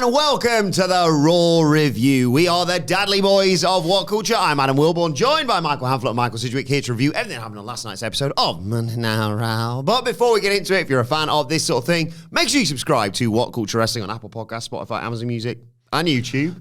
and welcome to the Raw Review. We are the Dudley Boys of WhatCulture. I'm Adam Wilbourn, joined by Michael Hamflett and Michael Sidgwick, here to review everything that happened on last night's episode of Monday Night Raw. But before we get into it, if you're a fan of this sort of thing, make sure you subscribe to WhatCulture Wrestling on Apple Podcasts, Spotify, Amazon Music, and YouTube,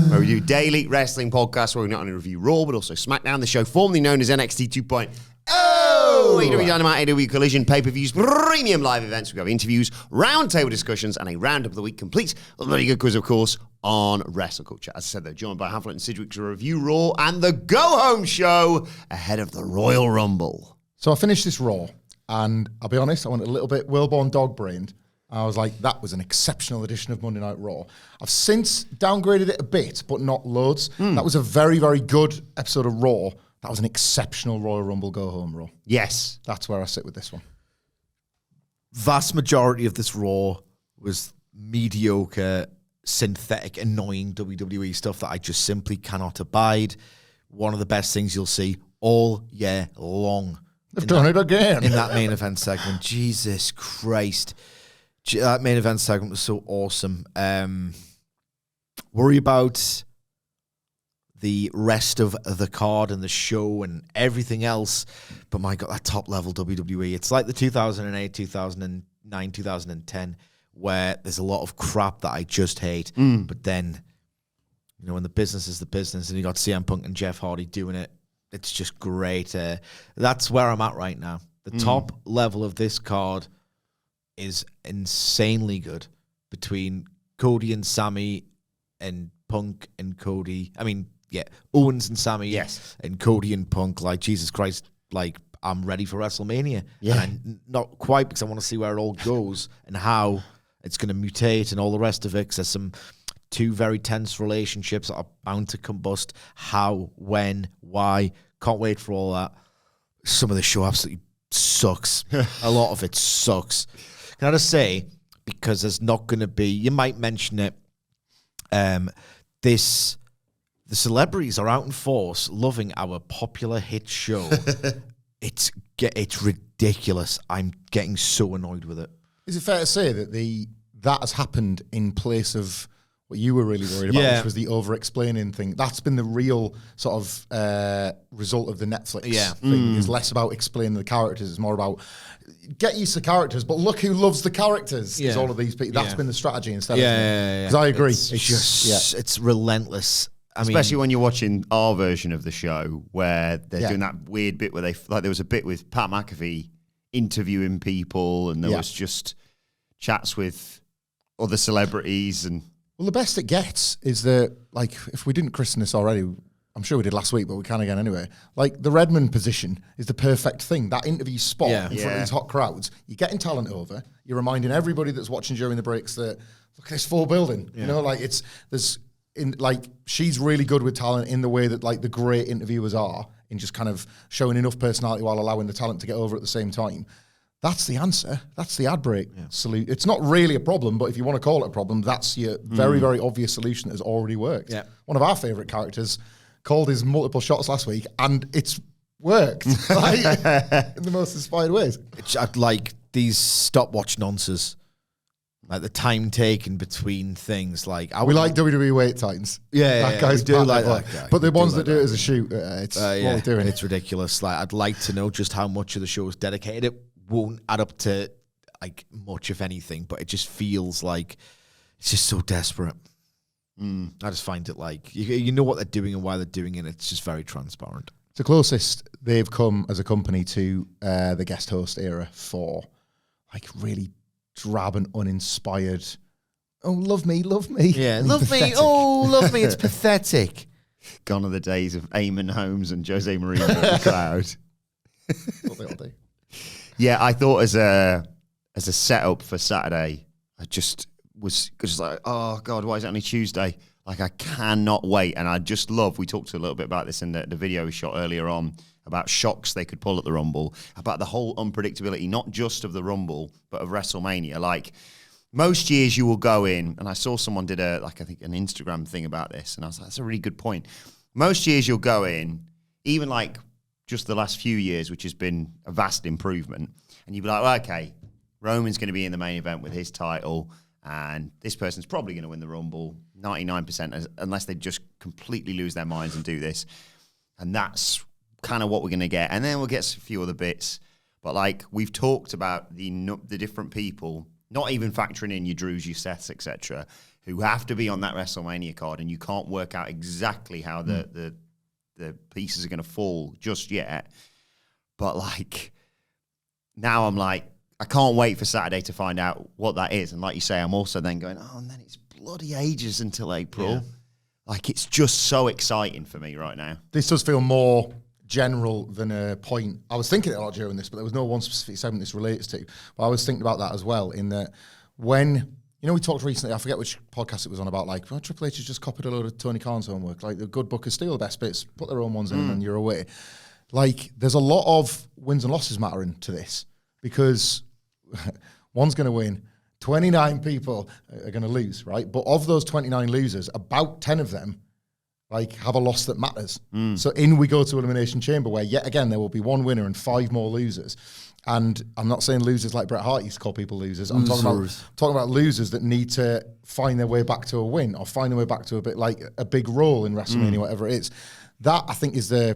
where we do daily wrestling podcasts where we not only review Raw, but also SmackDown, the show formerly known as NXT 2.0. AEW Dynamite, AEW Collision, pay-per-views, premium live events. We have interviews, roundtable discussions, and a roundup of the week complete. A very good quiz, of course, on WrestleCulture. As I said, they're joined by Hamflett and Sidgwick to review Raw and the go-home show ahead of the Royal Rumble. So I finished this Raw, and I'll be honest, I went a little bit Wilbourn dog-brained. I was like, that was an exceptional edition of Monday Night Raw. I've since downgraded it a bit, but not loads. That was a very, very good episode of Raw. That was an exceptional Royal Rumble go-home Raw. Yes. That's where I sit with this one. Vast majority of this Raw was mediocre, synthetic, annoying WWE stuff that I just simply cannot abide. One of the best things you'll see all year long. They've done it again. In that main event segment. Jesus Christ. That main event segment was so awesome. Worry about the rest of the card and the show and everything else. But my God, that top level WWE. It's like the 2008, 2009, 2010, where there's a lot of crap that I just hate. But then, you know, when the business is the business and you got CM Punk and Jeff Hardy doing it, it's just great. That's where I'm at right now. The top level of this card is insanely good between Cody and Sammy and Punk and Cody. I mean, yeah, Owens and Sammy, yes, and Cody and Punk. Like, Jesus Christ, like, I'm ready for WrestleMania. Yeah. And I'm not quite, because I want to see where it all goes and how it's going to mutate and all the rest of it, because there's some two very tense relationships that are bound to combust. How, when, why. Can't wait for all that. Some of the show absolutely sucks. A lot of it sucks. Can I just say, because there's not going to be, you might mention it, the celebrities are out in force loving our popular hit show. It's ridiculous. I'm getting so annoyed with it. Is it fair to say that that has happened in place of what you were really worried about, which was the over-explaining thing? That's been the real sort of result of the Netflix thing. It's less about explaining the characters. It's more about get used to characters, but look who loves the characters. Is all of these people. That's been the strategy instead. Because I agree. It's relentless. Especially when you're watching our version of the show where they're doing that weird bit where there was a bit with Pat McAfee interviewing people, and there was just chats with other celebrities. And well, the best it gets is that, like, if we didn't christen this already, I'm sure we did last week, but we can again anyway. Like, the Redmond position is the perfect thing. That interview spot in front of these hot crowds. You're getting talent over. You're reminding everybody that's watching during the breaks that, look at this full building. You know, like, she's really good with talent in the way that, like, the great interviewers are, in just kind of showing enough personality while allowing the talent to get over at the same time. That's the answer. That's the ad break solution. It's not really a problem, but if you want to call it a problem, that's your very, very obvious solution that has already worked. Yeah. One of our favourite characters called his multiple shots last week, and it's worked in the most inspired ways. Like these stopwatch nonsense. Like the time taken between things, like we like WWE wait times. That guy's do like that guy. But the ones that do it as a shoot, it's what we're doing. It's ridiculous. Like, I'd like to know just how much of the show is dedicated. It won't add up to like much, if anything, but it just feels like it's just so desperate. I just find it like you know what they're doing and why they're doing it. It's just very transparent. It's the closest they've come as a company to the guest host era for like really drab and uninspired. Oh, love me. Yeah, love me. Oh, love me. It's pathetic. Gone are the days of Eamon Holmes and Jose Mourinho in the crowd. What they all do. Yeah, I thought as a setup for Saturday, I just was just like, oh God, why is it only Tuesday? Like, I cannot wait. And I just love, we talked a little bit about this in the video we shot earlier on, about shocks they could pull at the Rumble, about the whole unpredictability, not just of the Rumble, but of WrestleMania. Like, most years you will go in, and I saw someone did I think an Instagram thing about this, and I was like, that's a really good point. Most years you'll go in, even like just the last few years, which has been a vast improvement, and you'd be like, well, okay, Roman's going to be in the main event with his title, and this person's probably going to win the Rumble 99%, unless they just completely lose their minds and do this. And that's kind of what we're going to get. And then we'll get a few other bits. But like we've talked about the different people, not even factoring in your Drews, your Seths, etc., who have to be on that WrestleMania card, and you can't work out exactly how the pieces are going to fall just yet. But like now I'm like, I can't wait for Saturday to find out what that is. And like you say, I'm also then going, and then it's bloody ages until April. Yeah. Like, it's just so exciting for me right now. This does feel more general than a point. I was thinking it a lot during this, but there was no one specific segment this relates to. But I was thinking about that as well, in that when, we talked recently, I forget which podcast it was on, about like, Triple H has just copied a load of Tony Khan's homework. Like, the good bookers steal the best bits, put their own ones in, and then you're away. Like, there's a lot of wins and losses mattering to this, because one's going to win, 29 people are going to lose, right? But of those 29 losers, about 10 of them like have a loss that matters. So in we go to Elimination Chamber, where yet again there will be one winner and 5 more losers. And I'm not saying losers like Bret Hart used to call people losers. I'm talking about losers that need to find their way back to a win, or find their way back to a bit like a big role in WrestleMania, whatever it is. That, I think, is the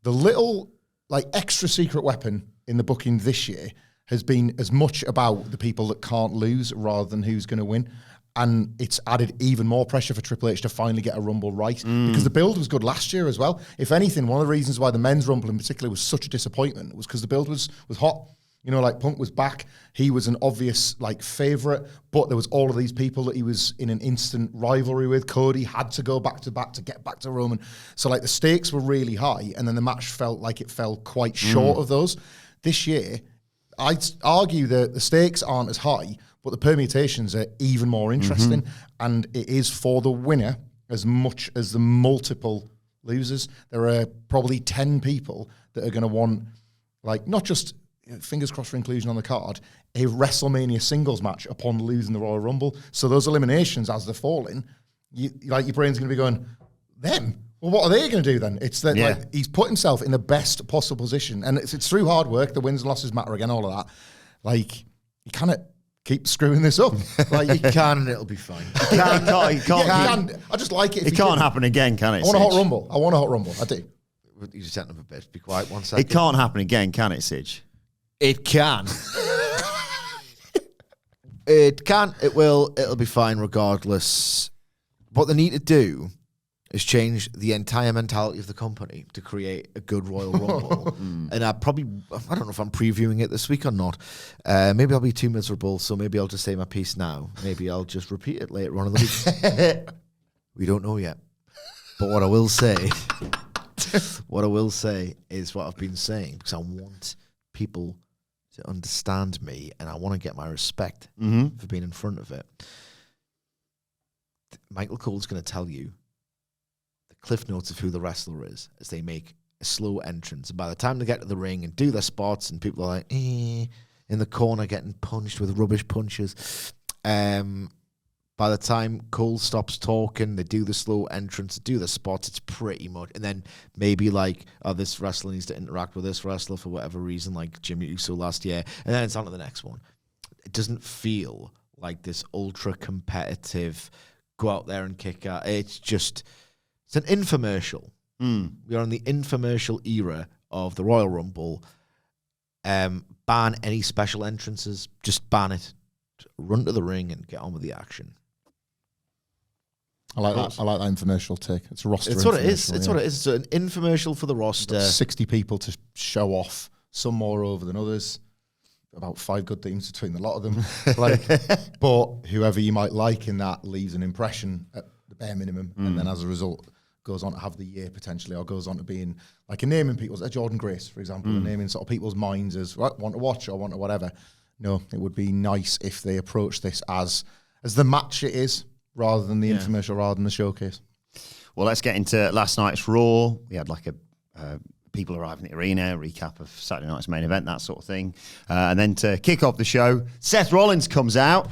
little like extra secret weapon in the booking this year, has been as much about the people that can't lose rather than who's going to win. And it's added even more pressure for Triple H to finally get a Rumble right, because the build was good last year as well. If anything, one of the reasons why the men's Rumble in particular was such a disappointment was because the build was hot. Like Punk was back. He was an obvious like favourite, but there was all of these people that he was in an instant rivalry with. Cody had to go back to back to get back to Roman. So like the stakes were really high, and then the match felt like it fell quite short of those. This year, I'd argue that the stakes aren't as high, but the permutations are even more interesting. And it is for the winner as much as the multiple losers. There are probably 10 people that are going to want, like, not just, fingers crossed for inclusion on the card, a WrestleMania singles match upon losing the Royal Rumble. So those eliminations, as they're falling, your brain's going to be going, them? Well, what are they going to do then? It's that like, he's put himself in the best possible position, and it's through hard work. The wins and losses matter again, all of that. Like, you kind of keep screwing this up. Like, you can, and it'll be fine. You can't. I just like it. It can't happen again, can it? I want a hot Rumble. I want a hot Rumble. I do. You just sent up a bit. Be quiet 1 second. It can't happen again, can it, Sidge? It can. It can. It will. It'll be fine regardless. What they need to do is change the entire mentality of the company to create a good Royal Rumble. And I don't know if I'm previewing it this week or not. Maybe I'll be too miserable, so maybe I'll just say my piece now. Maybe I'll just repeat it later on in the week. We don't know yet. But what I will say is what I've been saying, because I want people to understand me, and I want to get my respect for being in front of it. Michael Cole's going to tell you cliff notes of who the wrestler is as they make a slow entrance. And by the time they get to the ring and do their spots, and people are like, in the corner getting punched with rubbish punches. By the time Cole stops talking, they do the slow entrance, do the spots, it's pretty much. And then maybe like, this wrestler needs to interact with this wrestler for whatever reason, like Jimmy Uso last year. And then it's on to the next one. It doesn't feel like this ultra competitive, go out there and kick out. It's an infomercial. We are in the infomercial era of the Royal Rumble. Ban any special entrances. Just ban it. Just run to the ring and get on with the action. I like that. I like that infomercial take. It's a roster. It's what it is. It's what it is. It's an infomercial for the roster. 60 people to show off. Some more over than others. About 5 good teams between the lot of them. But whoever you might like in that leaves an impression at the bare minimum, and then as a result goes on to have the year potentially, or goes on to being like a name in people's, Jordan Grace, for example, a name in sort of people's minds as, right, want to watch or want to whatever. No, it would be nice if they approach this as the match it is, rather than the infomercial, rather than the showcase. Well, let's get into last night's Raw. We had like a people arriving at the arena, recap of Saturday night's main event, that sort of thing. And then to kick off the show, Seth Rollins comes out.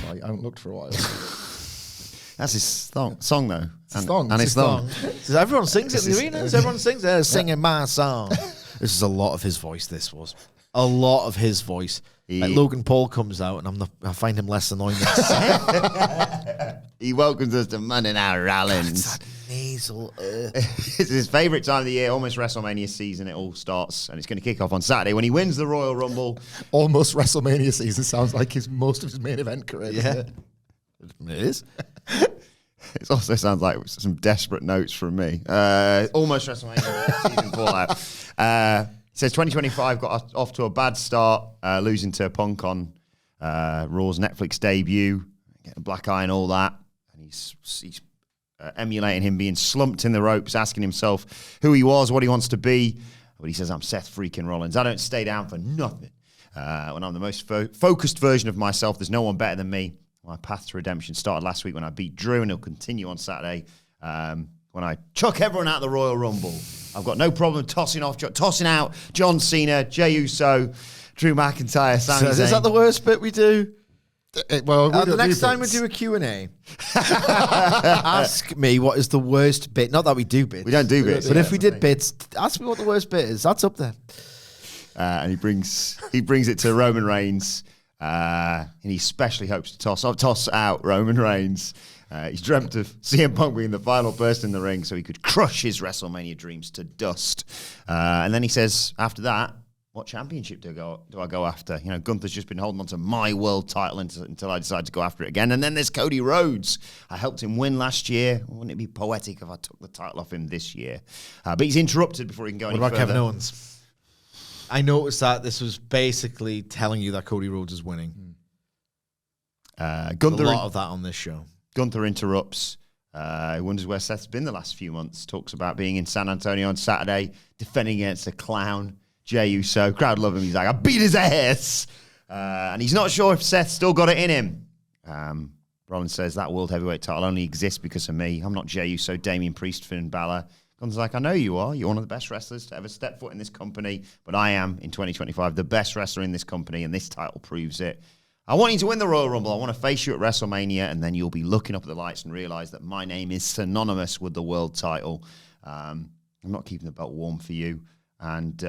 I haven't looked for a while. That's his song though. It's his song. So everyone sings it in the arena. Everyone sings it. Singing my song. This is a lot of his voice. This was a lot of his voice. Like Logan Paul comes out, and I find him less annoying than Seth. He welcomes us to Monday Night Rollins. That nasal. It's his favourite time of the year, almost WrestleMania season. It all starts, and it's going to kick off on Saturday when he wins the Royal Rumble. Almost WrestleMania season sounds like most of his main event career. Yeah, it is. It also sounds like some desperate notes from me. Almost WrestleMania season fallout. It says 2025 got off to a bad start, losing to Punk on Raw's Netflix debut, getting a black eye and all that. And he's emulating him being slumped in the ropes, asking himself who he was, what he wants to be. But he says, I'm Seth freaking Rollins. I don't stay down for nothing. When I'm the most focused version of myself, there's no one better than me. My path to redemption started last week when I beat Drew, and it'll continue on Saturday when I chuck everyone out of the Royal Rumble. I've got no problem tossing out John Cena, Jey Uso, Drew McIntyre, Sami Zayn. Is that the worst bit we do? The next time we do a Q&A, ask me what is the worst bit. Not that we do bits. We don't do bits. But if we did bits, ask me what the worst bit is. That's up there. And he brings it to Roman Reigns. And he especially hopes to toss out Roman Reigns. He's dreamt of CM Punk being the final person in the ring so he could crush his WrestleMania dreams to dust. And then he says, after that, what championship do I go after? You know, Gunther's just been holding on to my world title until I decide to go after it again. And then there's Cody Rhodes. I helped him win last year. Wouldn't it be poetic if I took the title off him this year? But he's interrupted before he can go any further. What about Kevin Owens? I noticed that this was basically telling you that Cody Rhodes is winning. Gunther, a lot of that on this show. Gunther interrupts. He wonders where Seth's been the last few months. Talks about being in San Antonio on Saturday, defending against a clown, Jey Uso. Crowd love him. He's like, I beat his ass. And he's not sure if Seth's still got it in him. Rollins says that World Heavyweight title only exists because of me. I'm not Jey Uso, Damian Priest, Finn Balor. Gunther's like, I know you are. You're one of the best wrestlers to ever step foot in this company. But I am, in 2025, the best wrestler in this company, and this title proves it. I want you to win the Royal Rumble. I want to face you at WrestleMania, and then you'll be looking up at the lights and realize that my name is synonymous with the world title. I'm not keeping the belt warm for you. And,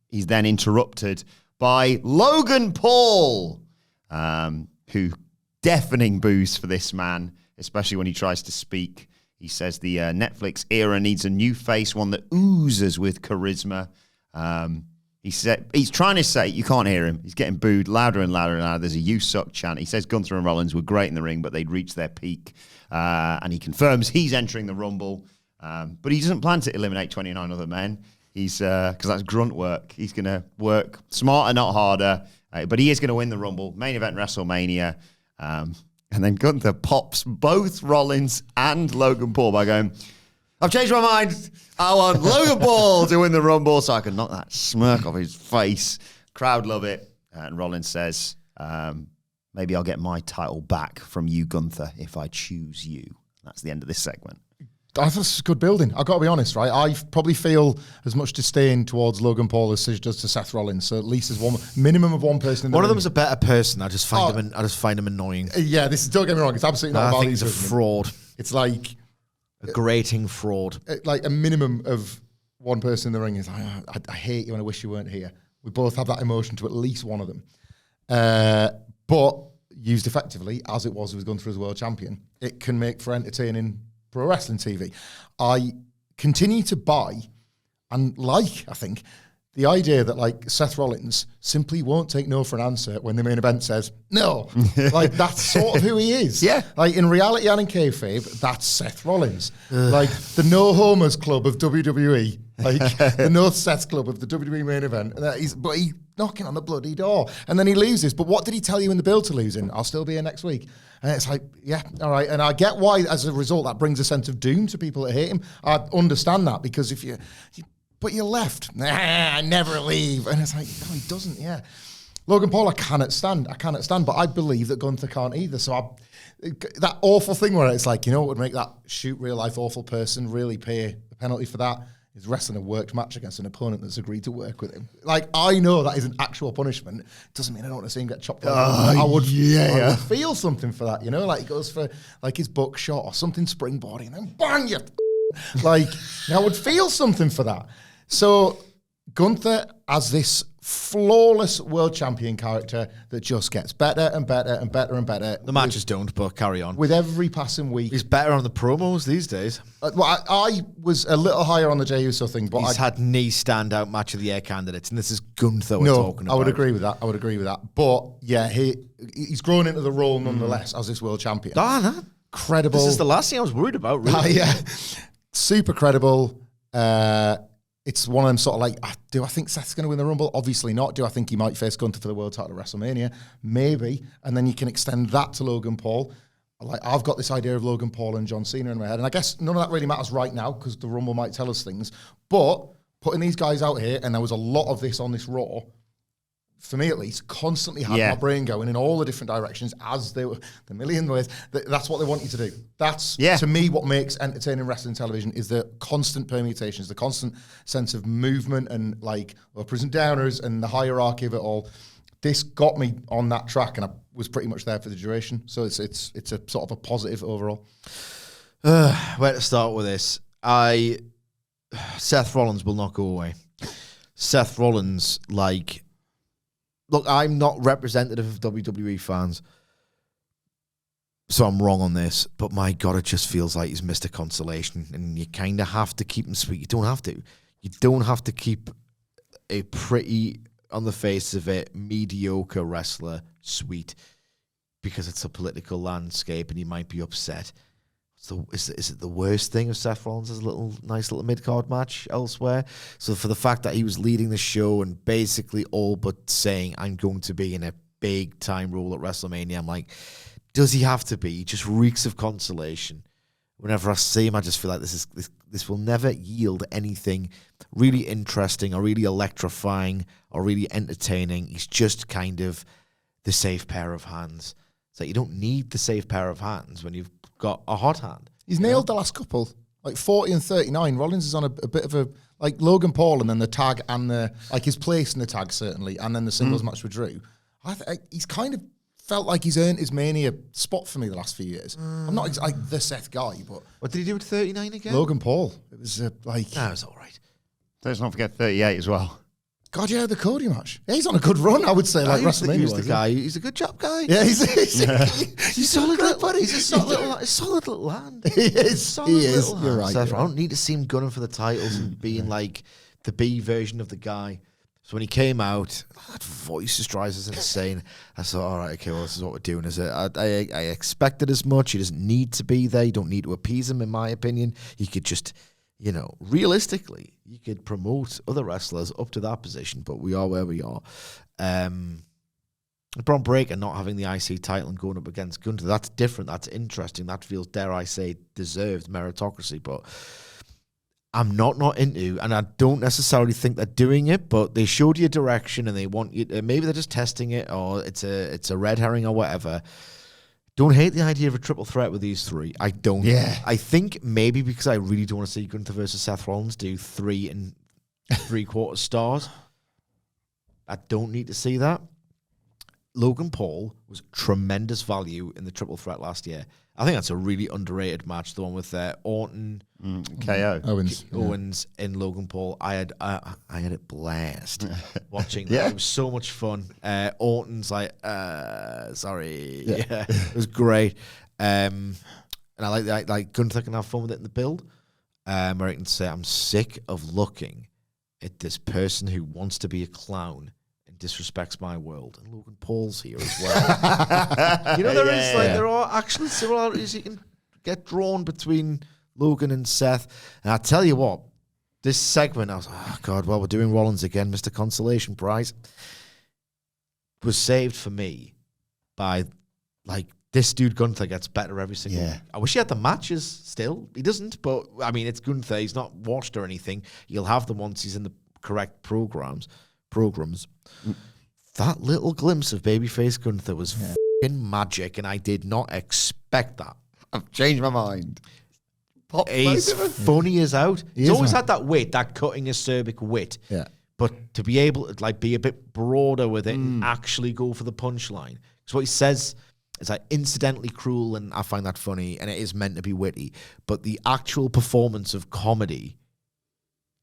he's then interrupted by Logan Paul, who deafening boos for this man, especially when he tries to speak. He says the Netflix era needs a new face, one that oozes with charisma. He's trying to say, you can't hear him. He's getting booed louder and louder and louder. There's a "you suck" chant. He says Gunther and Rollins were great in the ring, but they'd reached their peak. And he confirms he's entering the Rumble. But he doesn't plan to eliminate 29 other men. He's because that's grunt work. He's going to work smarter, not harder. But he is going to win the Rumble. Main event WrestleMania. And then Gunther pops both Rollins and Logan Paul by going, I've changed my mind. I want Logan Paul to win the Rumble so I can knock that smirk off his face. Crowd love it. And Rollins says, maybe I'll get my title back from you, Gunther, if I choose you. That's the end of this segment. I thought this is good building. I've got to be honest, right? I probably feel as much disdain towards Logan Paul as Sidge does to Seth Rollins. So at least there's one minimum of one person in the One of ring. them's a better person. I just find him annoying. Yeah, this is, don't get me wrong, it's absolutely not I about think he's a fraud. It's like A grating fraud. like a minimum of one person in the ring is like, I hate you and I wish you weren't here. We both have that emotion to at least one of them. But used effectively, as it was Gunther as world champion, it can make for entertaining pro wrestling TV. I continue to buy and like, I think, the idea that like Seth Rollins simply won't take no for an answer when the main event says no. Like that's sort of who he is. Yeah. Like in reality and in kayfabe, that's Seth Rollins. Like the no homers club of WWE. Like the no Seth club of the WWE main event. But he's knocking on the bloody door. And then he loses. But what did he tell you in the build to losing? I'll still be here next week. And it's like, yeah, all right. And I get why, as a result, that brings a sense of doom to people that hate him. I understand that because if but you left. Nah, I never leave. And it's like, no, he doesn't, yeah. Logan Paul, I cannot stand, but I believe that Gunther can't either. So that awful thing where it's like, you know what would make that shoot real life awful person really pay the penalty for that? is wrestling a worked match against an opponent that's agreed to work with him. Like, I know that is an actual punishment. Doesn't mean I don't want to see him get chopped. I would feel something for that, you know? Like, he goes for, like, his buckshot or something springboarding, and then bang, you. Like, I would feel something for that. So, Gunther as this flawless world champion character that just gets better and better and better and better. The matches don't, but carry on. With every passing week. He's better on the promos these days. Well, I was a little higher on the Jey Uso thing, but he's had knee standout match of the year candidates, and this is Gunther we're talking about. I would agree with that. But yeah, he's grown into the role nonetheless as this world champion. Credible. This is the last thing I was worried about, really. Yeah. Super credible. It's one of them sort of like, do I think Seth's going to win the Rumble? Obviously not. Do I think he might face Gunther for the world title at WrestleMania? Maybe. And then you can extend that to Logan Paul. Like, I've got this idea of Logan Paul and John Cena in my head. And I guess none of that really matters right now because the Rumble might tell us things. But putting these guys out here, and there was a lot of this on this Raw, for me at least, constantly had my brain going in all the different directions as they were, the million ways. That's what they want you to do. That's, to me, what makes entertaining wrestling television is the constant permutations, the constant sense of movement and, like, uppers and downers and the hierarchy of it all. This got me on that track, and I was pretty much there for the duration. So it's a sort of a positive overall. Where to start with this? Seth Rollins will not go away. Seth Rollins, like... Look, I'm not representative of WWE fans, so I'm wrong on this, but my God, it just feels like he's missed a consolation, and you kind of have to keep him sweet. You don't have to. You don't have to keep a pretty, on the face of it, mediocre wrestler sweet because it's a political landscape and he might be upset. So is it the worst thing of Seth Rollins' nice little mid-card match elsewhere? So for the fact that he was leading the show and basically all but saying, I'm going to be in a big-time role at WrestleMania, I'm like, does he have to be? He just reeks of consolation. Whenever I see him, I just feel like this will never yield anything really interesting or really electrifying or really entertaining. He's just kind of the safe pair of hands. It's like you don't need the safe pair of hands when you've got a hot hand. He's nailed the last couple, like 40 and 39. Rollins is on a bit of a, like Logan Paul and then the tag and his place in the tag certainly, and then the singles match with Drew. He's kind of felt like he's earned his Mania spot for me the last few years. I'm not like the Seth guy, but... What did he do with 39 again? Logan Paul. It was like... No, it was all right. Let's not forget 38 as well. God, yeah, the Cody match. Yeah, he's on a good run, I would say, like WrestleMania. He's the guy. He's a good job guy. Yeah, he's solid little buddy. He's a solid little hand. He is. You're right. Seth, I don't need to see him gunning for the titles and being like the B version of the guy. So when he came out, that voice just drives us insane. I thought, all right, okay, well, this is what we're doing. Is it? I expected as much. He doesn't need to be there. You don't need to appease him, in my opinion. He could just... realistically, you could promote other wrestlers up to that position, but we are where we are. Braun Breaker not having the IC title and going up against Gunther, that's different, that's interesting, that feels, dare I say, deserved meritocracy, but I'm not into, and I don't necessarily think they're doing it, but they showed you a direction and they want you to, maybe they're just testing it, or it's a red herring or whatever. Don't hate the idea of a triple threat with these three. I don't. Yeah. I think maybe because I really don't want to see Gunther versus Seth Rollins do 3 3/4 stars. I don't need to see that. Logan Paul was tremendous value in the triple threat last year. I think that's a really underrated match. The one with Orton, KO, Owens in Logan Paul. I had a blast watching that. It was so much fun. Orton's like, sorry, yeah, it was great. And I like Gunther can have fun with it in the build. Where I can say I'm sick of looking at this person who wants to be a clown and disrespects my world. And Logan Paul's here as well. There are actually similarities you can get drawn between Logan and Seth. And I tell you what, this segment, I was like, oh God, well, we're doing Rollins again, Mr. Consolation Prize, was saved for me by, like, this dude Gunther gets better every single week. I wish he had the matches still. He doesn't, but, I mean, it's Gunther. He's not washed or anything. He'll have them once he's in the correct programs. That little glimpse of babyface Gunther was f***ing magic, and I did not expect that. I've changed my mind. Pop He's both of them. funny as out. He's is, always man. had that wit, that cutting acerbic wit. Yeah. But to be able to like be a bit broader with it and actually go for the punchline. Because what he says is like incidentally cruel, and I find that funny, and it is meant to be witty. But the actual performance of comedy,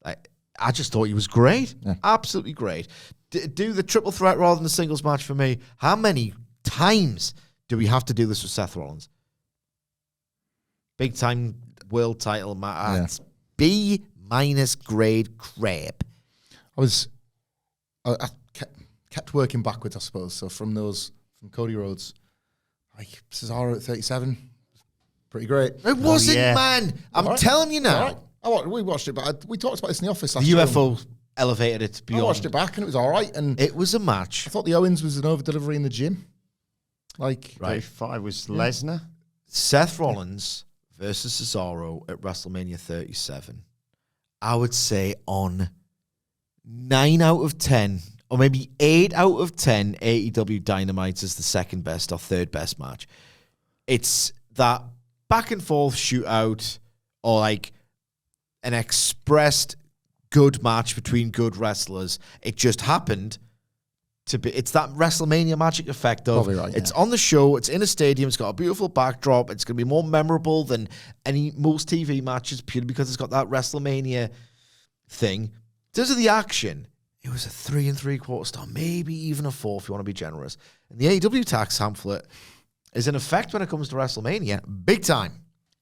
I just thought he was great. Yeah. Absolutely great. Do the triple threat rather than the singles match for me. How many times do we have to do this with Seth Rollins? Big time world title match. B- grade crap. I kept working backwards, I suppose. So from Cody Rhodes, like Cesaro at 37, pretty great. It wasn't, yeah. man. I'm All right. telling you now. All right. We watched it, but we talked about this in the office last The year. UFO elevated it I beyond. watched it back and it was all right. And It was a match. I thought the Owens was an over delivery in the gym. Like, Right. 35 was Lesnar. Seth Rollins versus Cesaro at WrestleMania 37. I would say on 9 out of 10, or maybe 8 out of 10, AEW Dynamite is the second best or third best match. It's that back and forth shootout, or like an expressed good match between good wrestlers. It just happened to be. It's that WrestleMania magic effect of Probably right, it's yeah. on the show, it's in a stadium, it's got a beautiful backdrop, it's going to be more memorable than most TV matches purely because it's got that WrestleMania thing. In terms of the action, it was a 3 3/4 star, maybe even a 4 if you want to be generous. And the AEW tax pamphlet is in effect when it comes to WrestleMania, big time.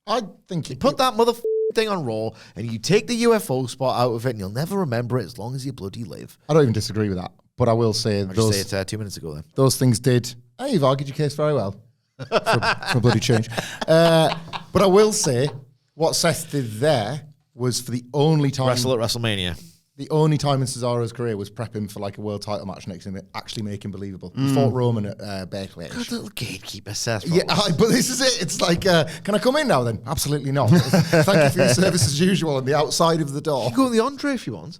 I think You put that mother thing on Raw, and you take the UFO spot out of it, and you'll never remember it as long as you bloody live. I don't even disagree with that, but I will say I just say those it 2 minutes ago then. those things did. Hey, you've argued your case very well for a bloody change. But I will say what Seth did there was for the only time Wrestle at WrestleMania. the only time in Cesaro's career was prepping for like a world title match next and actually make him believable. He fought Roman at Backlash. Good little gatekeeper, Seth Yeah, Rollins. but this is it. It's like, can I come in now then? Absolutely not. Thank you for your service as usual on the outside of the door. You go on the Andre if you want.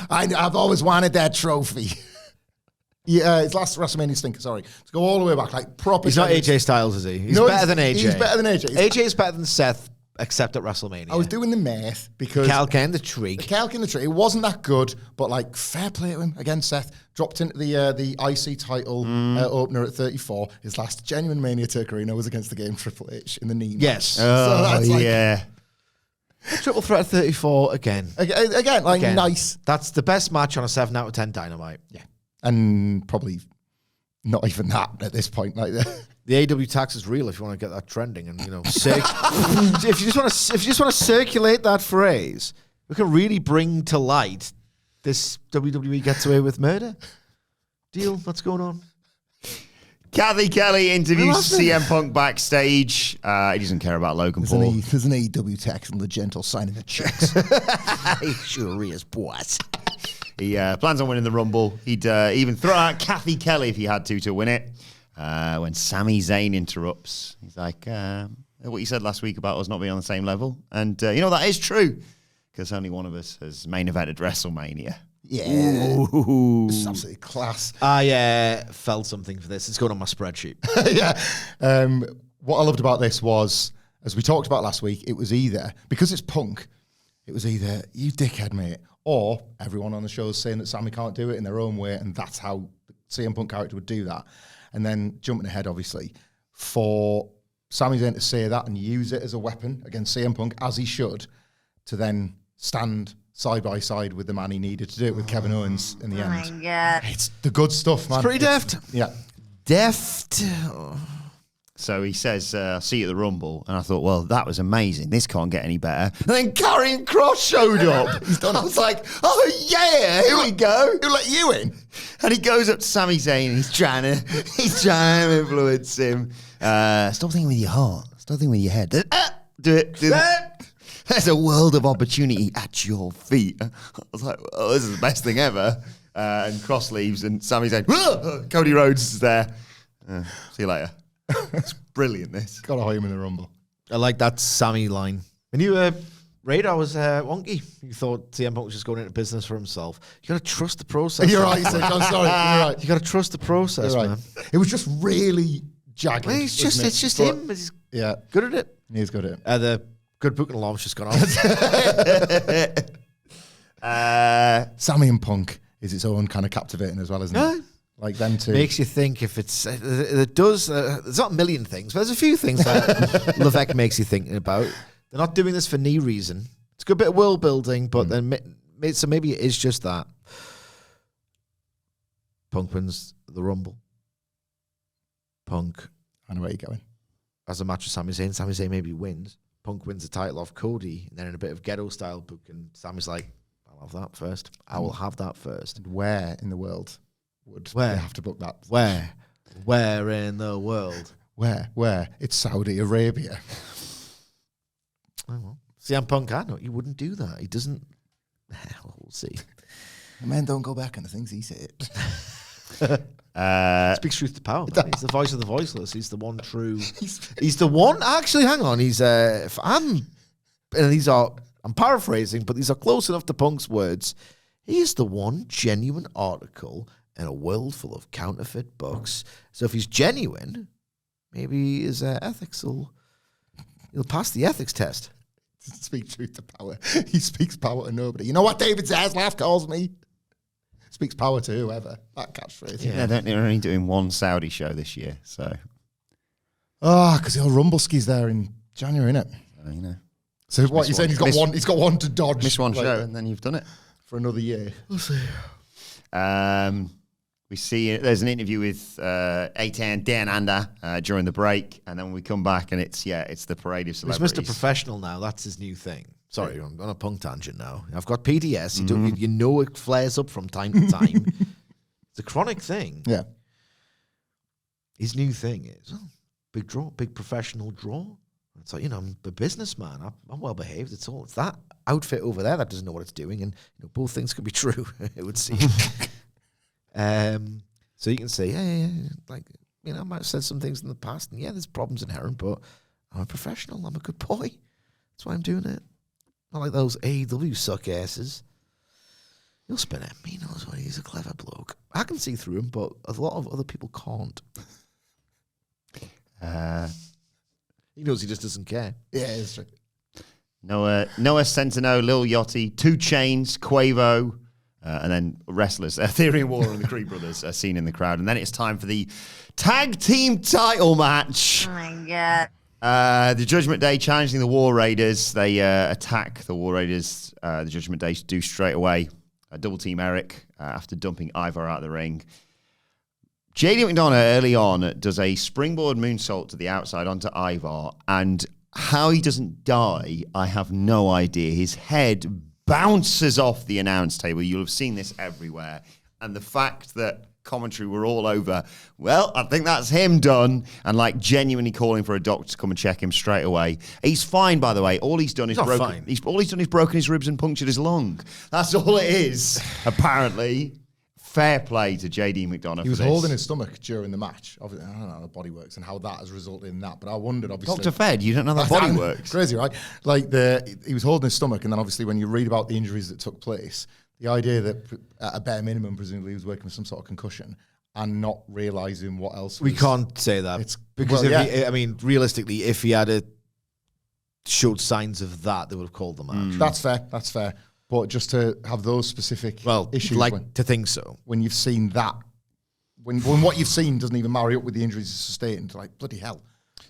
I've always wanted that trophy. Yeah, his last WrestleMania stinker, sorry. To go all the way back, like proper. He's not tennis. AJ Styles, is he? He's No, better than AJ. He's better than AJ. AJ is better than Seth, except at WrestleMania. I was doing the math because Calc and the Trig. the calc in the tree, it wasn't that good, but like fair play to him. Again, Seth dropped into the IC title opener at 34. His last genuine Mania Turkerino was against the game Triple H in the knee. Yes. Oh, that's like- yeah. Triple threat 34 again. Again, like Again. nice. That's the best match on a 7 out of 10 Dynamite. Yeah. And probably not even that at this point. Like The AW tax is real if you want to get that trending, and if you just want to circulate that phrase, we can really bring to light this WWE gets away with murder deal that's going on. Kathy Kelly interviews Well, that's it. CM Punk backstage. He doesn't care about Logan Paul. there's an AEW tax and the gentle signing the checks. He sure is, boss. He plans on winning the Rumble. He'd even throw out Kathy Kelly if he had to win it. When Sami Zayn interrupts, he's like, what you said last week about us not being on the same level. And, that is true because only one of us has main evented WrestleMania. Yeah. Ooh. This is absolutely class. I felt something for this. It's going on my spreadsheet. Yeah. What I loved about this was, as we talked about last week, it was either, because it's Punk, it was either, you dickhead, mate, or everyone on the show is saying that Sami can't do it in their own way, and that's how the CM Punk character would do that. And then jumping ahead, obviously, for Sami Zayn to say that and use it as a weapon against CM Punk, as he should, to then stand side by side with the man he needed to do it with Kevin Owens in the end. my God. It's the good stuff, man. pretty deft. Yeah. Deft. So he says, see you at the Rumble. And I thought, well, that was amazing. This can't get any better. And then Karrion Kross showed up. I was like, oh, yeah, here we go. Who let you in? And he goes up to Sami Zayn and he's trying to influence him. Stop thinking with your heart. Stop thinking with your head. Do it. Do that. There's a world of opportunity at your feet. I was like, oh, this is the best thing ever. And Kross leaves and Sami Zayn, "Whoa!" Cody Rhodes is there. See you later. It's brilliant, this. Got to hire him in the Rumble. I like that Sammy line. And you, Radar was wonky. You thought CM Punk was just going into business for himself. You got to trust the process. You're right, Sid. I'm sorry. You're right. You got to trust the process, You're right. man. It was just really jagged. Well, it's just wasn't it? it's just But- him. He's Yeah. good at it. He's got it. The good booking alarm's just gone off. Sammy and Punk is its own kind of captivating as well, isn't it? Like them two. Makes you think if it's... it does... there's not a million things, but there's a few things that Levesque makes you thinking about. They're not doing this for any reason. It's a good bit of world building, but then... So maybe it is just that. Punk wins the Rumble. Punk... I know where you're going. As a match with Sami Zayn. Sami Zayn maybe wins. Punk wins the title off Cody, and then in a bit of ghetto-style book, and Sammy's like, I'll have that first. I will have that first. And where in the world would they have to book that? Where? Where in the world? Where? It's Saudi Arabia. Oh, well. CM Punk, I know, he wouldn't do that. He doesn't... We'll see. The men don't go back on the things he said. Speaks truth to power, man. He's the voice of the voiceless. He's the one true... He's the one... Actually, hang on. He's... I'm paraphrasing, but these are close enough to Punk's words. He's the one genuine article in a world full of counterfeit books. So if he's genuine, maybe his ethics he'll pass the ethics test. Speak truth to power. He speaks power to nobody. You know what David Zaslav calls me? Speaks power to whoever. That catchphrase. Yeah, they're only doing one Saudi show this year, so. Because the old Rumbleski's there in January, innit? You know. So what you're saying? He's got one to dodge. Miss one show, and then you've done it for another year. We'll see. We see there's an interview with A-Tan Dan Anda during the break, and then when we come back, and it's the parade of celebrities. He's Mr. Professional now. That's his new thing. Sorry, I'm on a Punk tangent now. I've got PDS. You know it flares up from time to time. It's a chronic thing. Yeah. His new thing is big draw, big professional draw. It's like, I'm a businessman. I'm well behaved. It's that outfit over there that doesn't know what it's doing, and both things could be true. It would seem. So you can say, I might have said some things in the past, and there's problems inherent, but I'm a professional. I'm a good boy. That's why I'm doing it. Not like those AEW suck asses. He'll spin it. He knows what he's a clever bloke. I can see through him, but a lot of other people can't. He knows he just doesn't care. Yeah, it's true. Noah Centeno, Lil Yachty, 2 Chainz, Quavo, and then wrestlers, Ethereum War and the Creed Brothers are seen in the crowd. And then it's time for the tag team title match. Oh my God. The Judgment Day challenging the War Raiders. They attack the War Raiders. The Judgment Day do straight away. Double team Eric after dumping Ivar out of the ring. JD McDonough early on does a springboard moonsault to the outside onto Ivar, and how he doesn't die, I have no idea. His head bounces off the announce table. You'll have seen this everywhere. And the fact that commentary were all over, well, I think that's him done, and genuinely calling for a doctor to come and check him straight away. He's fine, by the way. All he's done is broken his ribs and punctured his lung. That's all it is, apparently. Fair play to JD McDonough. He was holding his stomach during the match. Obviously, I don't know how the body works and how that has resulted in that, but I wondered, obviously. Dr. Fed, you don't know how the body works. Crazy, right? He was holding his stomach, and then obviously when you read about the injuries that took place, the idea that at a bare minimum, presumably he was working with some sort of concussion and not realising what else We can't say that. Because realistically, if he had showed signs of that, they would have called the match. That's fair. But just to have those specific issues. To think so. When you've seen that, when what you've seen doesn't even marry up with the injuries he's sustained, bloody hell.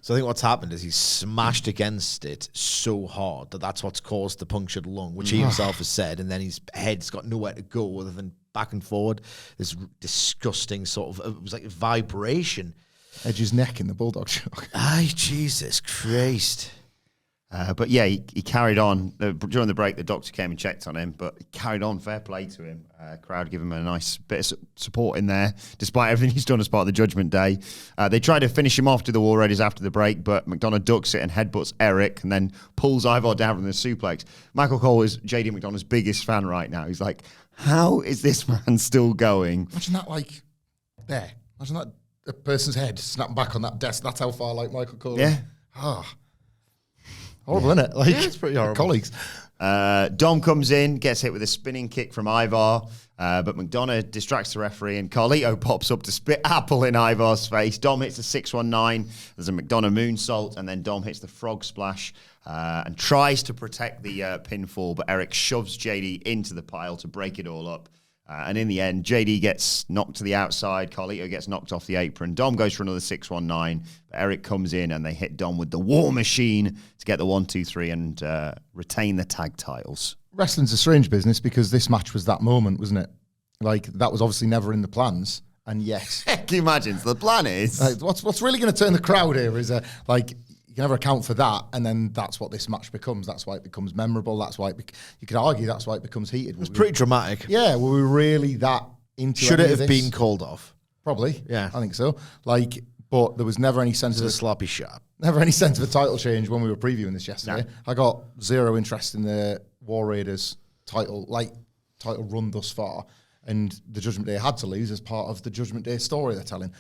So I think what's happened is he's smashed against it so hard that's what's caused the punctured lung, which he himself has said, and then his head's got nowhere to go other than back and forward. This disgusting sort of, it was like a vibration. Edge's neck in the Bulldog show. Ay, Jesus Christ. But yeah, he carried on. During the break, the doctor came and checked on him, but he carried on. Fair play to him. Crowd give him a nice bit of support in there, despite everything he's done as part of the Judgment Day. They tried to finish him off to the War Raiders after the break, but McDonough ducks it and headbutts Eric and then pulls Ivar down from the suplex. Michael Cole is JD McDonough's biggest fan right now. He's like, how is this man still going? Imagine that, there. Imagine that a person's head snapping back on that desk. That's how far Michael Cole is. Yeah. Horrible, isn't it? Like, it's pretty horrible. Colleagues. Dom comes in, gets hit with a spinning kick from Ivar, but McDonough distracts the referee, and Carlito pops up to spit apple in Ivar's face. Dom hits the 619. There's a McDonough moonsault, and then Dom hits the frog splash and tries to protect the pinfall, but Eric shoves JD into the pile to break it all up. And in the end, JD gets knocked to the outside. Carlito gets knocked off the apron. Dom goes for another 619. But Eric comes in and they hit Dom with the War Machine to get the 1-2-3 and retain the tag titles. Wrestling's a strange business because this match was that moment, wasn't it? Like, that was obviously never in the plans. And yes. Can you imagine? So the plan is... Like, what's really going to turn the crowd here is, you can never account for that, and then that's what this match becomes. That's why it becomes memorable. That's why you could argue that's why it becomes heated. It was pretty dramatic. Yeah, were we really that into Should any it of have this? been called off? Probably. Yeah. I think so. Like, but there was never any sense It of was a sloppy shot. never any sense of a title change when we were previewing this yesterday. No. I got zero interest in the War Raiders title run thus far, and the Judgment Day had to lose as part of the Judgment Day story they're telling.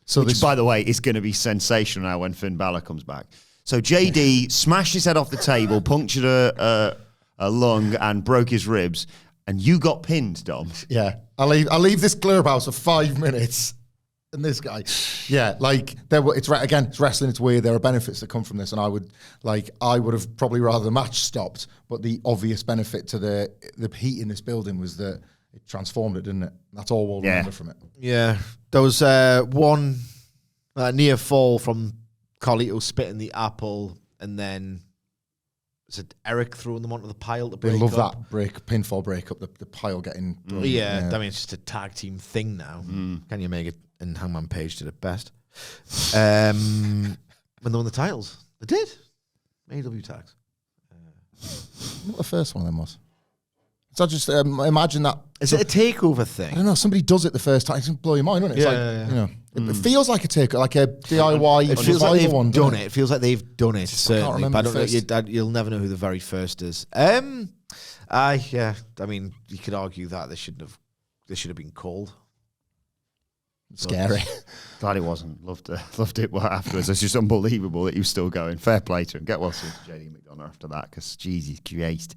So Which, by the way, is going to be sensational now when Finn Balor comes back. So JD smashed his head off the table, punctured a lung, and broke his ribs. And you got pinned, Dom. Yeah, I leave this clubhouse for 5 minutes, and this guy, yeah, like it's wrestling. It's weird. There are benefits that come from this, and I would have probably rather the match stopped. But the obvious benefit to the heat in this building was that it transformed it, didn't it? That's all we'll remember from it. Yeah, there was one near fall from Carlito spitting the apple, and then is it Eric throwing them onto the pile to break They love up? that pinfall break up, the pile getting... Yeah, I mean, it's just a tag team thing now. Can you make it? And Hangman Page did it best. When they won the titles. They did. AEW tags. What the first one of them was? So I just imagine that... Is it a takeover I thing? don't know, somebody does it the first time, it's going to blow your mind, doesn't it? It's Yeah. You know, it feels like a takeover, like a DIY. It feels like they've one, done it. It feels like they've done it, certainly. remember But I don't the know, you'll never know who the very first is. Yeah. I mean, you could argue that they should have been called. Scary. Glad it wasn't. Loved it afterwards. It's just unbelievable that he was still going. Fair play to him. Get well soon to JD McDonough after that, because Jesus Christ.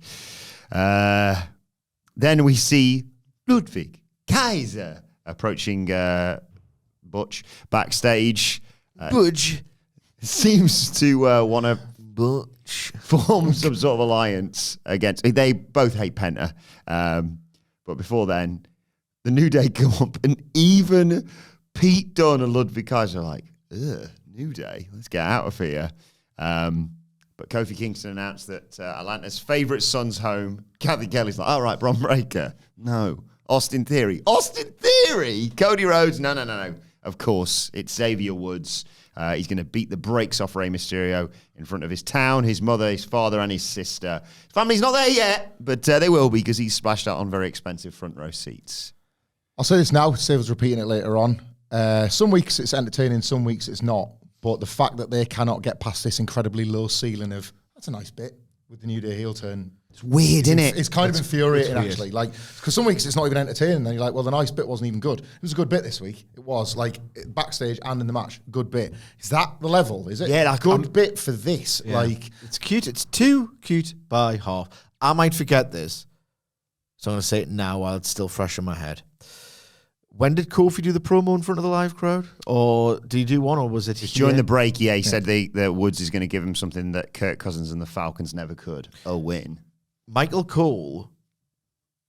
Then we see Ludwig Kaiser approaching Butch backstage. Butch Seems to want to form some sort of alliance against... They both hate Penta. But before then, the New Day come up, and even Pete Dunne and Ludwig Kaiser are like, ugh, New Day, let's get out of here. But Kofi Kingston announced that Atlanta's favourite son's home. Kathy Kelly's like, all right, Bron Breakker. No. Austin Theory. Austin Theory? Cody Rhodes? No. Of course, it's Xavier Woods. He's going to beat the brakes off Rey Mysterio in front of his town, his mother, his father, and his sister. His family's not there yet, but they will be, because he's splashed out on very expensive front row seats. I'll say this now, save us repeating it later on. Some weeks it's entertaining, some weeks it's not. But the fact that they cannot get past this incredibly low ceiling of, that's a nice bit with the New Day heel turn. It's weird, isn't it? It's kind of infuriating, actually. Like, because some weeks it's not even entertaining. Then you're like, well, the nice bit wasn't even good. It was a good bit this week. It was, like, backstage and in the match, good bit. Is that the level? Is it? Yeah, a good bit for this. Yeah. Like, it's cute. It's too cute by half. I might forget this, so I'm going to say it now while it's still fresh in my head. When did Kofi do the promo in front of the live crowd? Or did he do one, or was it during the break? Yeah, he said that Woods is going to give him something that Kirk Cousins and the Falcons never could: a win. Michael Cole,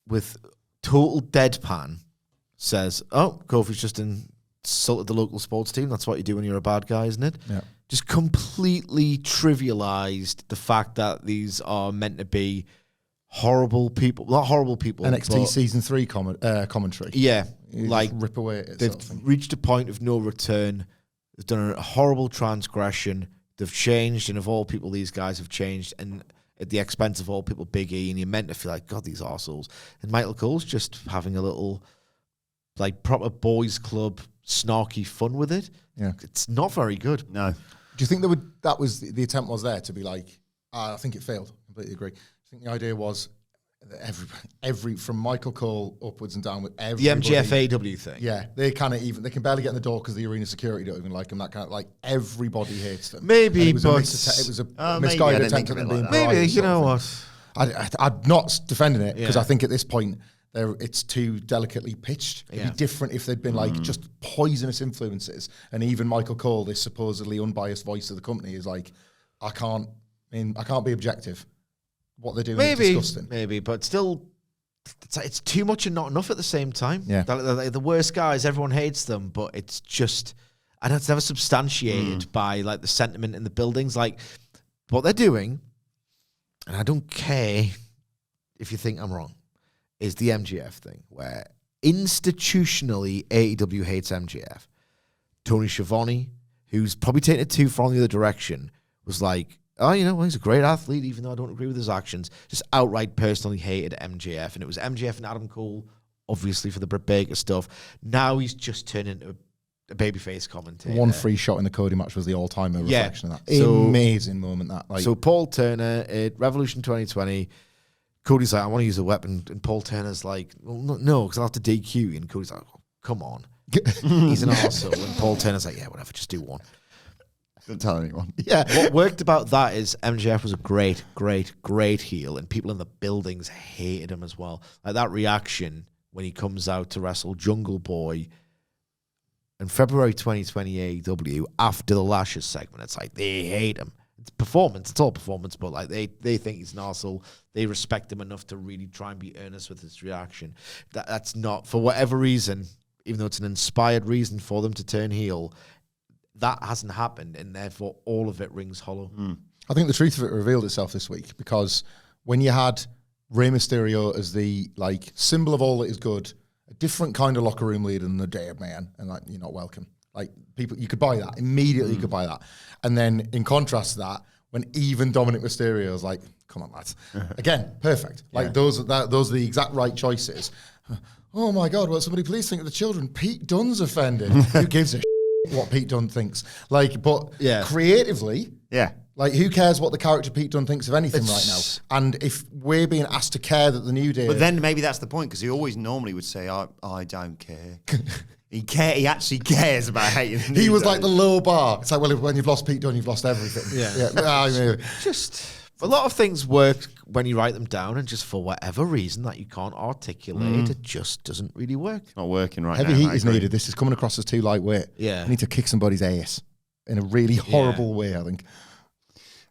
with total deadpan, says, "Oh, Kofi's just insulted the local sports team. That's what you do when you're a bad guy, isn't it?" Yeah. Just completely trivialized the fact that these are meant to be horrible people. Not horrible people. NXT Season 3 commentary. Yeah. You Like, just rip away at it. they've Sort of thing. reached a point of no return. They've done a horrible transgression. They've changed, and of all people, these guys have changed, and at the expense of all people, Big E, and you're meant to feel like, God, these arseholes. And Michael Cole's just having a little, like, proper boys club, snarky fun with it. Yeah. It's not very good. No. Do you think that was the attempt was there to be like, I think it failed. Completely agree. I think the idea was every from Michael Cole upwards and down with The everybody. MGFAW thing. Yeah, they can barely get in the door because the arena security don't even like them. That kind of like everybody hates them. Maybe, and it was but it was a maybe. I misguided didn't attempt think at of them it being like that. maybe, pariahs you sort of know thing. what? I'm not defending it because Yeah. I think at this point it's too delicately pitched. It'd be different if they'd been like just poisonous influences. And even Michael Cole, this supposedly unbiased voice of the company, is like, I can't be objective. What they're doing is disgusting. Maybe, but still, it's too much and not enough at the same time. Yeah. They're the worst guys, everyone hates them, but it's just, and it's never substantiated by like the sentiment in the buildings. Like what they're doing, and I don't care if you think I'm wrong, is the MGF thing, where institutionally AEW hates MGF. Tony Schiavone, who's probably taken it too far in the other direction, was like, oh, he's a great athlete, even though I don't agree with his actions. Just outright personally hated MJF. And it was MJF and Adam Cole, obviously, for the Britt Baker stuff. Now he's just turned into a babyface commentator. One free shot in the Cody match was the all-timer reflection of that. So, amazing moment, that. Like, so Paul Turner at Revolution 2020, Cody's like, I want to use a weapon. And Paul Turner's like, well, no, because I'll have to DQ you. And Cody's like, oh, come on. He's an arsehole. And Paul Turner's like, yeah, whatever, just do one. Don't tell anyone. Yeah. What worked about that is MJF was a great, great, great heel, and people in the buildings hated him as well. Like that reaction when he comes out to wrestle Jungle Boy in February 2020 AEW after the Lashes segment. It's like they hate him. It's performance. It's all performance, but like they think he's an arsehole. They respect him enough to really try and be earnest with his reaction. That's not, for whatever reason, even though it's an inspired reason for them to turn heel, that hasn't happened, and therefore all of it rings hollow. I think the truth of it revealed itself this week, because when you had Rey Mysterio as the like symbol of all that is good, a different kind of locker room leader than the Dead Man, and like, you're not welcome. Like, people, you could buy that immediately. You could buy that, and then in contrast to that, when even Dominic Mysterio is like, "Come on, lads," again, perfect. Like those are the exact right choices. Oh my God! Will somebody please think of the children? Pete Dunne's offended. Who gives a what Pete Dunne thinks? Like, but creatively, like, who cares what the character Pete Dunne thinks of anything right now? And if we're being asked to care that the New Day, But then maybe that's the point, because he always normally would say, I don't care. He actually cares about hating the New he was Day. like the low bar. It's like, well, when you've lost Pete Dunne, you've lost everything. I mean, Just a lot of things work when you write them down, and just for whatever reason that you can't articulate, it just doesn't really work. Not working right heavy now. heat is needed. This is coming across as too lightweight. Yeah. I need to kick somebody's ass in a really horrible way, I think.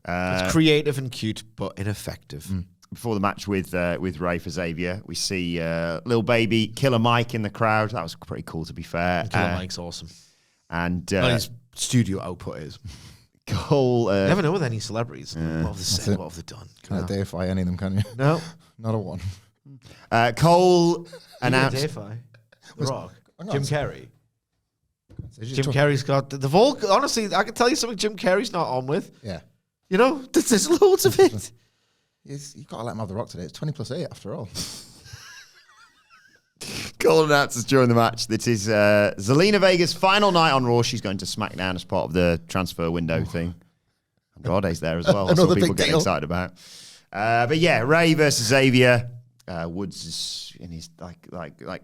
It's creative and cute, but ineffective. Before the match with Ray for Xavier, we see Lil Baby, Killer Mike in the crowd. That was pretty cool, to be fair. Killer Mike's awesome. And Well, his studio output is. Cole... Never know with any celebrities. What have they said? What have they done? Can't deify any of them, can you? No. Not a one. Cole announced... Deify. The Rock. hang on. Jim Carrey. It's Jim just- Carrey's got... They've all... Honestly, I can tell you something Jim Carrey's not on with. Yeah. You know, there's loads of it. You've got to let him have the Rock today. It's 20 plus 8 after all. Cole announces during the match that is Zelina Vega's final night on Raw. She's going to SmackDown as part of the transfer window thing. Andrade's there as well. That's what Another people big get deal. excited about. But yeah, Ray versus Xavier. Woods is in his like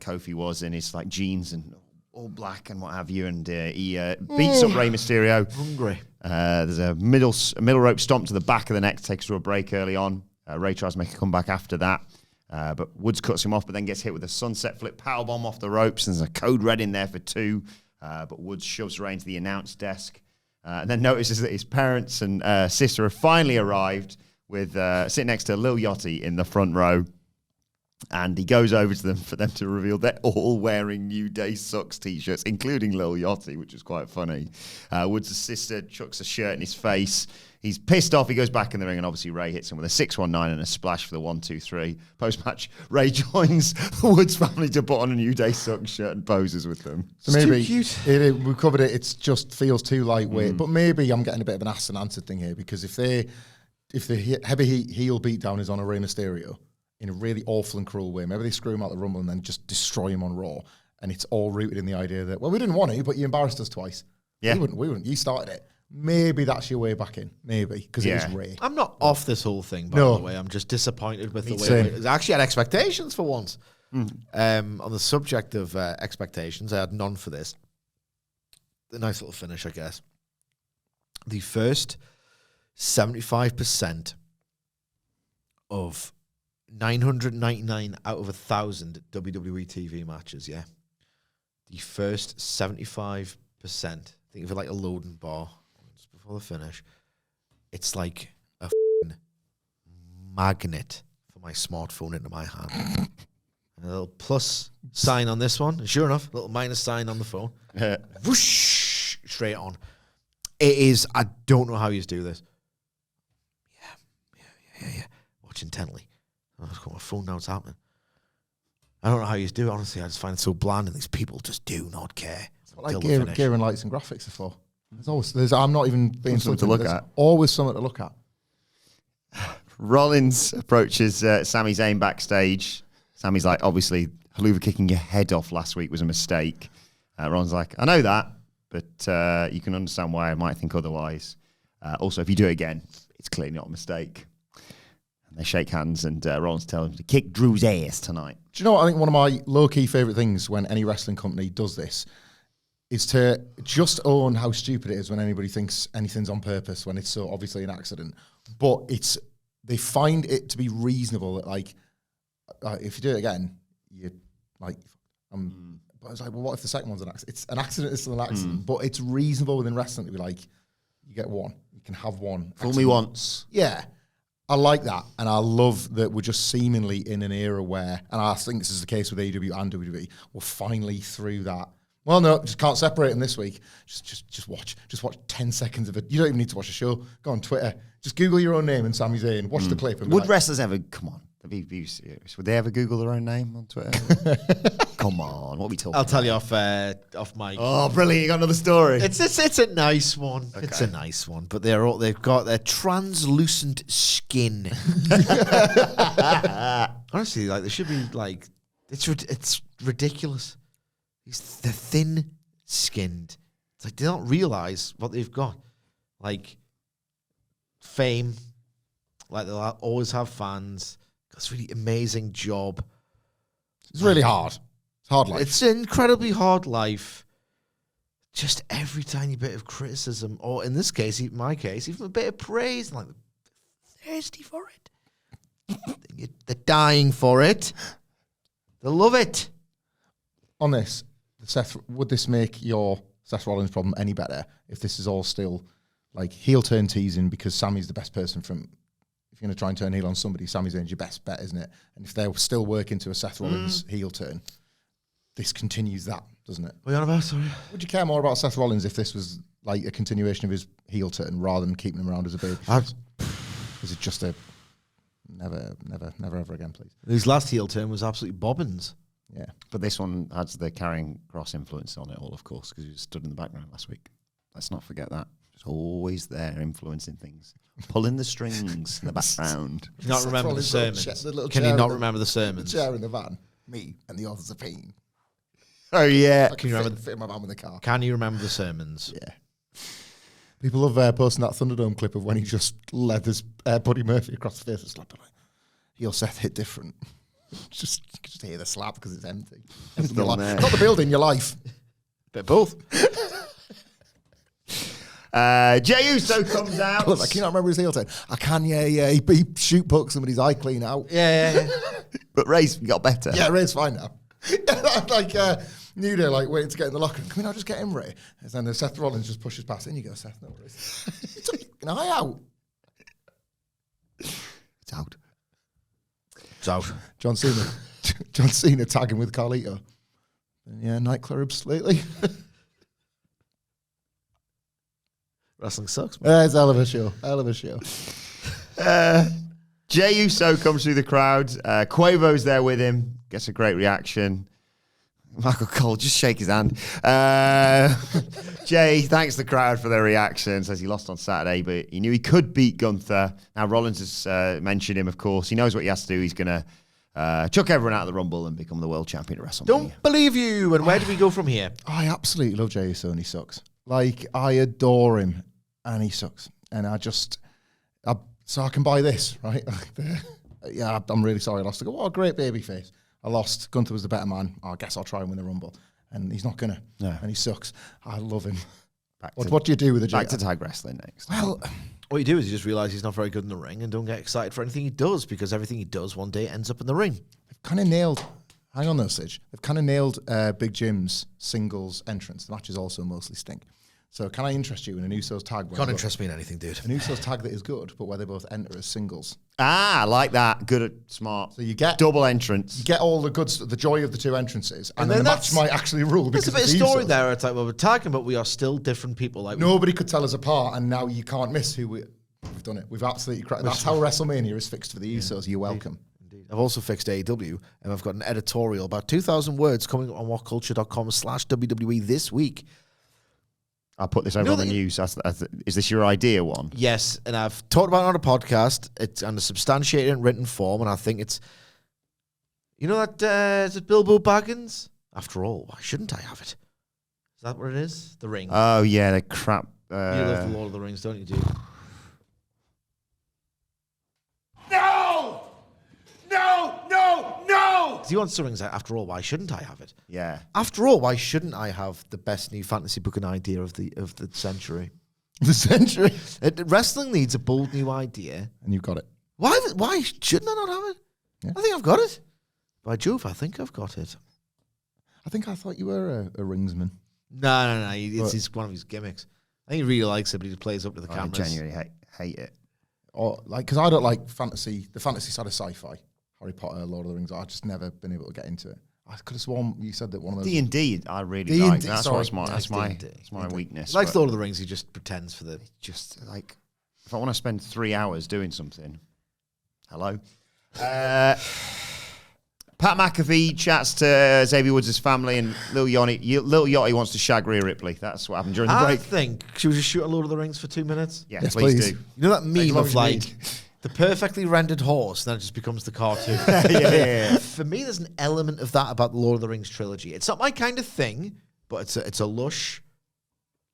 Kofi was in his like jeans and all black and what have you, and he beats up Rey Mysterio. Hungry. There's a middle rope stomp to the back of the neck, takes to a break early on. Ray tries to make a comeback after that, but Woods cuts him off, but then gets hit with a sunset flip powerbomb off the ropes, and there's a code red in there for 2, but Woods shoves Ray into the announce desk, and then notices that his parents and sister have finally arrived, with sitting next to Lil Yachty in the front row. And he goes over to them for them to reveal they're all wearing New Day Sucks t-shirts, including Lil Yachty, which is quite funny. Woods' sister chucks a shirt in his face. He's pissed off. He goes back in the ring, and obviously Ray hits him with a 619 and a splash for the 1-2-3. Post-match, Ray joins the Woods family to put on a New Day Sucks shirt and poses with them. So maybe too cute. we covered it. It just feels too lightweight. But maybe I'm getting a bit of an asked and answered thing here, because if the heavy heel beatdown is on a Rey Mysterio in a really awful and cruel way, maybe they screw him out the Rumble and then just destroy him on Raw, and it's all rooted in the idea that, well, we didn't want to, but you embarrassed us twice. Yeah. We wouldn't. You started it. maybe that's your way back in. Maybe, because it was Yeah. Ray. I'm not off this whole thing, by No. the way. I'm just disappointed with the way same. it. I actually had expectations for once. On the subject of expectations, I had none for this. A nice little finish, I guess. The first 75% of 999 out of 1,000 WWE TV matches, yeah. The first 75%, think of it like a loading bar just before the finish. It's like a magnet for my smartphone into my hand. And a little plus sign on this one. And sure enough, a little minus sign on the phone. Whoosh, straight on. It is, I don't know how you do this. Yeah. Watch intently. I've got my phone now, it's happening. I don't know how you do it, honestly. I just find it so bland, and these people just do not care. Like gear and lights and graphics are for. I'm not even being Something to look at. Always something to look at. Rollins approaches Sami Zayn backstage. Sami's like, obviously, Haluva kicking your head off last week was a mistake. Rollins like, I know that, but you can understand why I might think otherwise. Also, if you do it again, it's clearly not a mistake. And they shake hands, and Rollins tells him to kick Drew's ass tonight. Do you know what I think one of my low-key favourite things when any wrestling company does this is to just own how stupid it is when anybody thinks anything's on purpose when it's so obviously an accident. But they find it to be reasonable that, like, if you do it again, you like, but I was like, well, what if the second one's an accident? It's an accident, it's still an accident, but it's reasonable within wrestling to be like, you get one, you can have one. Fool me once. Yeah. I like that, and I love that we're just seemingly in an era where, and I think this is the case with AEW and WWE, we're finally through that. Well, no, just can't separate them this week. Just watch 10 seconds of it. You don't even need to watch the show. Go on Twitter. Just Google your own name and Sami Zayn. Watch the clip. And Would wrestlers ever, come on, be serious. Would they ever Google their own name on Twitter? Come on, what are we talking I'll tell about? you off mic. Oh, brilliant, you got another story. It's a nice one. Okay. It's a nice one, but they've got their translucent skin. Honestly, like they should be like it's ridiculous. They're thin-skinned. It's like they don't realize what they've got, like fame. Like they'll always have fans. Got this really amazing job. It's really hard. It's hard life. It's an incredibly hard life. Just every tiny bit of criticism, or in this case, in my case, even a bit of praise. Like, they're thirsty for it. They're dying for it. They love it. On this, would this make your Seth Rollins problem any better if this is all still like heel turn teasing because Sami's the best person from... If you're going to try and turn heel on somebody, Sami Zayn's your best bet, isn't it? And if they're still working to a Seth Rollins heel turn, this continues that, doesn't it? What are you on about, sorry? Would you care more about Seth Rollins if this was like a continuation of his heel turn rather than keeping him around as a baby? Is it just a never, ever again, please? His last heel turn was absolutely bobbins. Yeah. But this one has the carrying cross influence on it all, of course, because he stood in the background last week. Let's not forget that. It's always there influencing things. Pulling the strings in the background. Can you not Seth remember the Rollins' sermons? little Can chair you in not the- remember the The sermons? chair in the van, me and the authors of pain. Oh, yeah. I can you remember fit in my van with the car. Can you remember the sermons? Yeah. People love posting that Thunderdome clip of when he just leathers Buddy Murphy across the face and slapped him. Heel Seth hit different. just hear the slap because it's empty. still Your there. life. Not the building, your life. Bit both. Jey Uso comes out. I was like, can you not remember his heel turn? I can, yeah. He shoot pokes somebody's eye clean out. Yeah. But Ray's got better. Yeah, Ray's fine now. Like New Day, like waiting to get in the locker room. Can we not just get him, Ray? And then Seth Rollins just pushes past. In you go, Seth. No worries. He took an eye out. It's out. It's out. John Cena tagging with Carlito. Yeah, nightclubs lately. Wrestling sucks, man. It's a hell of a show. Hell of a show. Jey Uso comes through the crowd. Quavo's there with him. Gets a great reaction. Michael Cole, just shake his hand. Jey thanks the crowd for their reaction. Says he lost on Saturday, but he knew he could beat Gunther. Now, Rollins has mentioned him, of course. He knows what he has to do. He's going to chuck everyone out of the Rumble and become the world champion at WrestleMania. Don't believe you. And where do we go from here? I absolutely love Jey Uso and he sucks. Like, I adore him. and he sucks. And so I can buy this, right? Yeah, I'm really sorry I lost. I go, what a great baby face. I lost. Gunther was the better man. I guess I'll try and win the Rumble. And he's not going to. No. And he sucks. I love him. What do you do with the Back to tag wrestling next. Well, What you do is you just realise he's not very good in the ring and don't get excited for anything he does, because everything he does one day ends up in the ring. they've kind of nailed. Hang on though, Sidge. They've kind of nailed Big Jim's singles entrance. The matches also mostly stink. So can I interest you in an Usos tag? Can't interest me in anything, dude. An Usos tag that is good, but where they both enter as singles. I like that. Good, smart. So you get double entrance. You get all the the joy of the two entrances, and then the match that's- might actually rule. There's Because a bit of it's the story Usos. there. It's like, well, we're tagging, but we are still different people. Like Nobody could tell us apart, and now you can't miss who we've done it. We've absolutely cracked. That's how WrestleMania is fixed for the Usos. You're welcome. Indeed. I've also fixed AEW, and I've got an editorial about 2,000 words coming on whatculture.com/WWE this week. I'll put this over on the news. Is this your idea one? Yes, and I've talked about it on a podcast. It's on a substantiated and written form, and I think it's, you know that, is it Bilbo Baggins? After all, why shouldn't I have it? Is that what it is? The ring. Oh, yeah, the crap. You love the Lord of the Rings, don't you, dude? No! No! No! No! He wants the rings out. After all, why shouldn't I have it? Yeah. After all, why shouldn't I have the best new fantasy booking idea of the century? The century, Wrestling needs a bold new idea. and you've got it. Why shouldn't I not have it? Yeah. I think I've got it. By Jove, I think I've got it. I thought you were a ringsman. No. It's one of his gimmicks. I think he really likes it, but he plays up to the I cameras. genuinely hate it. Or because I don't like fantasy, the fantasy side of sci-fi, Harry Potter, Lord of the Rings. I've just never been able to get into it. I could have sworn you said that one of those. D&D, I really D&D, like. That's sorry. that's my weakness. He likes but Lord of the Rings. He just pretends for the. just like, if I want to spend 3 hours doing something, hello. Pat McAfee chats to Xavier Woods' family, and Lil Yachty wants to shag Rhea Ripley. That's what happened during the I break. think should we just shoot a Lord of the Rings for 2 minutes? Yeah, Yes, please please. do. You know that meme long of as you like need. the perfectly rendered horse, then it just becomes the cartoon. yeah. For me, there's an element of that about the Lord of the Rings trilogy. It's not my kind of thing, but it's a lush,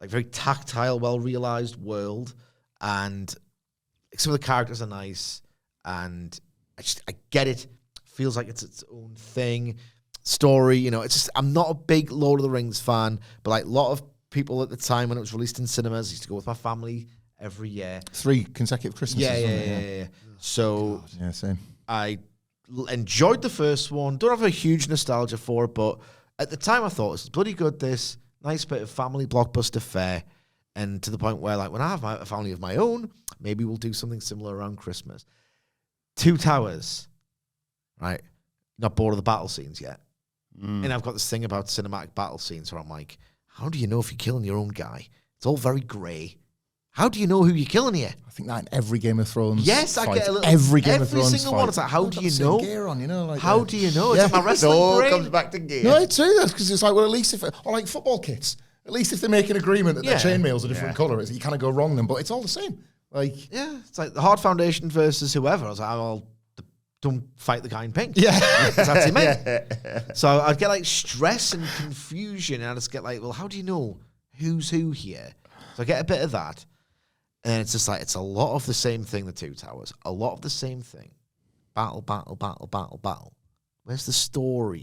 like very tactile, well realized world, and some of the characters are nice, and I get it. Feels like it's its own thing, story. You know, it's just I'm not a big Lord of the Rings fan, but like a lot of people at the time when it was released in cinemas, I used to go with my family every year. 3 consecutive Christmases. Yeah. So Yeah, same. I enjoyed the first one. Don't have a huge nostalgia for it, but at the time I thought it's bloody good. This nice bit of family blockbuster fare, and to the point where like when I have a family of my own, maybe we'll do something similar around Christmas. Two Towers, right? Not bored of the battle scenes yet. And I've got this thing about cinematic battle scenes where I'm like, how do you know if you're killing your own guy? It's all very grey. How do you know who you're killing here? I think that in every Game of Thrones. Yes, I fight, get a little. every Game of Thrones. Single one. It's like, how They've do got you the same know? Gear on, you know, like How do you know? It's like my It wrestling all brain. comes back to gear. No, it's true. That's because it's like, well, at least if or like football kits, at least if they make an agreement that Yeah. their chainmail's a different Yeah. colour, you kind of go wrong them, but it's all the same. Like, Yeah, it's like the Hard Foundation versus whoever. I was like, well, don't fight the guy in pink. yeah, That's it, mate. So I'd get like stress and confusion, and I'd just get like, well, how do you know who's who here? So I get a bit of that, and it's just like it's a lot of the same thing. The Two Towers, a lot of the same thing. Battle. Where's the story?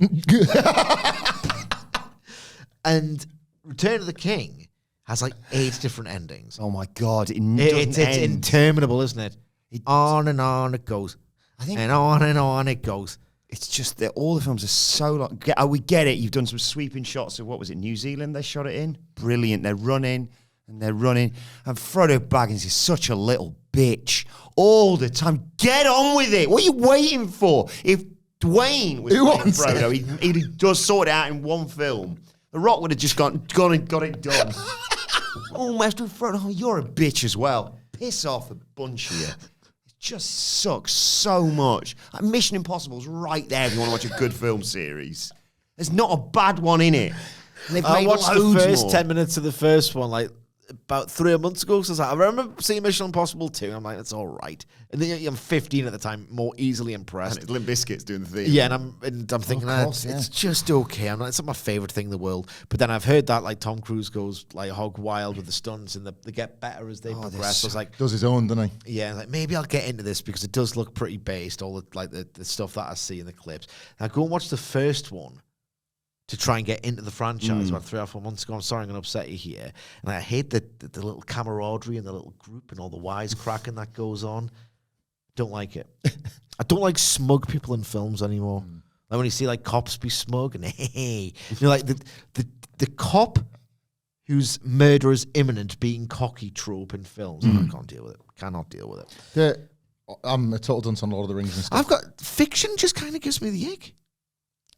And Return of the King has like 8 different endings. Oh my God, It's interminable, isn't it? On and on it goes. I think And on it goes. it's just that all the films are so long. We get it. You've done some sweeping shots of, what was it, New Zealand they shot it in? Brilliant. They're running. And Frodo Baggins is such a little bitch all the time. Get on with it. What are you waiting for? If Dwayne was Who playing wants Frodo, he'd just sort it out in one film. The Rock would have just gone and got it done. Oh, Master Frodo, you're a bitch as well. Piss off, a bunch of you. Just sucks so much. Like Mission Impossible's right there if you want to watch a good film series. There's not a bad one in it. And they've I made watched the loads first more. 10 minutes of the first one, like about 3 months ago. So I remember seeing Mission Impossible 2, and I'm like, it's all right. And then I'm 15 at the time, more easily impressed. And it's Limp Bizkit's doing the theme. Yeah, and I'm thinking, course, it's just okay. It's not my favorite thing in the world. But then I've heard that like Tom Cruise goes like hog wild with the stunts, and they get better as they progress. So I was like, Does his own, doesn't he? yeah, like maybe I'll get into this because it does look pretty based. All the stuff that I see in the clips. Now go and watch the first one to try and get into the franchise about 3 or 4 months ago. I'm sorry, I'm going to upset you here. And I hate the little camaraderie and the little group and all the wisecracking that goes on. Don't like it. I don't like smug people in films anymore. Like when you see like cops be smug and hey, like the cop whose murder is imminent being cocky trope in films. I can't deal with it. Cannot deal with it. I'm a total dunce on Lord of the Rings and stuff. I've got fiction just kind of gives me the ick.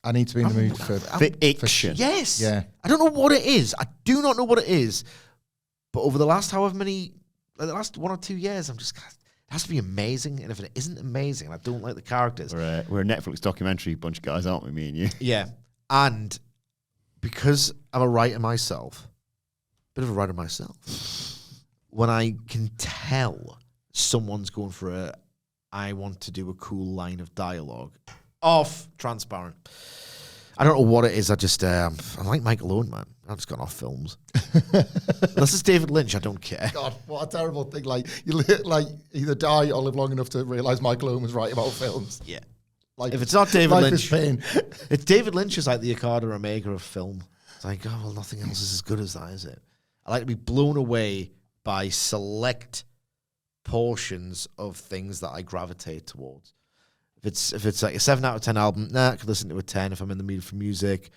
I need to be in the mood for Fiction. Yes. Yeah. I don't know what it is. I do not know what it is. But over the last the last 1 or 2 years, I'm just, it has to be amazing. And if it isn't amazing, I don't like the characters. We're a Netflix documentary bunch of guys, aren't we, me and you? Yeah. And because I'm a writer myself, when I can tell someone's going for I want to do a cool line of dialogue, off transparent. I don't know what it is. I just I like Michael Owen, man. I've just gone off films. Unless it's David Lynch, I don't care. God, what a terrible thing! Like you either die or live long enough to realise Michael Owen was right about films. Yeah. Like if it's not David life Lynch, is pain. it's David Lynch is like the Okada Omega of film. It's like, oh well, nothing else is as good as that, is it? I like to be blown away by select portions of things that I gravitate towards. If it's like a 7 out of 10 album, I could listen to a 10 if I'm in the mood for music.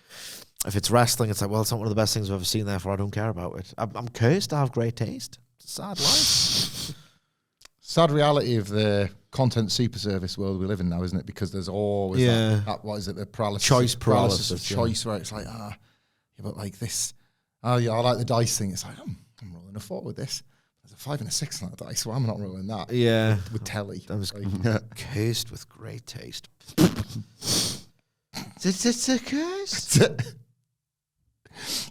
If it's wrestling, it's like, well, it's not one of the best things I've ever seen, therefore I don't care about it. I'm cursed to have great taste. It's a sad life. Sad reality of the content super service world we live in now, isn't it? Because there's always that what is it, the Choice paralysis of paralysis, choice, where it's like, but like this, I like the dice thing. It's like, I'm rolling a 4 with this. There's a 5 and a 6 on that dice, so I'm not rolling that. Yeah. With telly. I was like, cursed with great taste. It's a curse.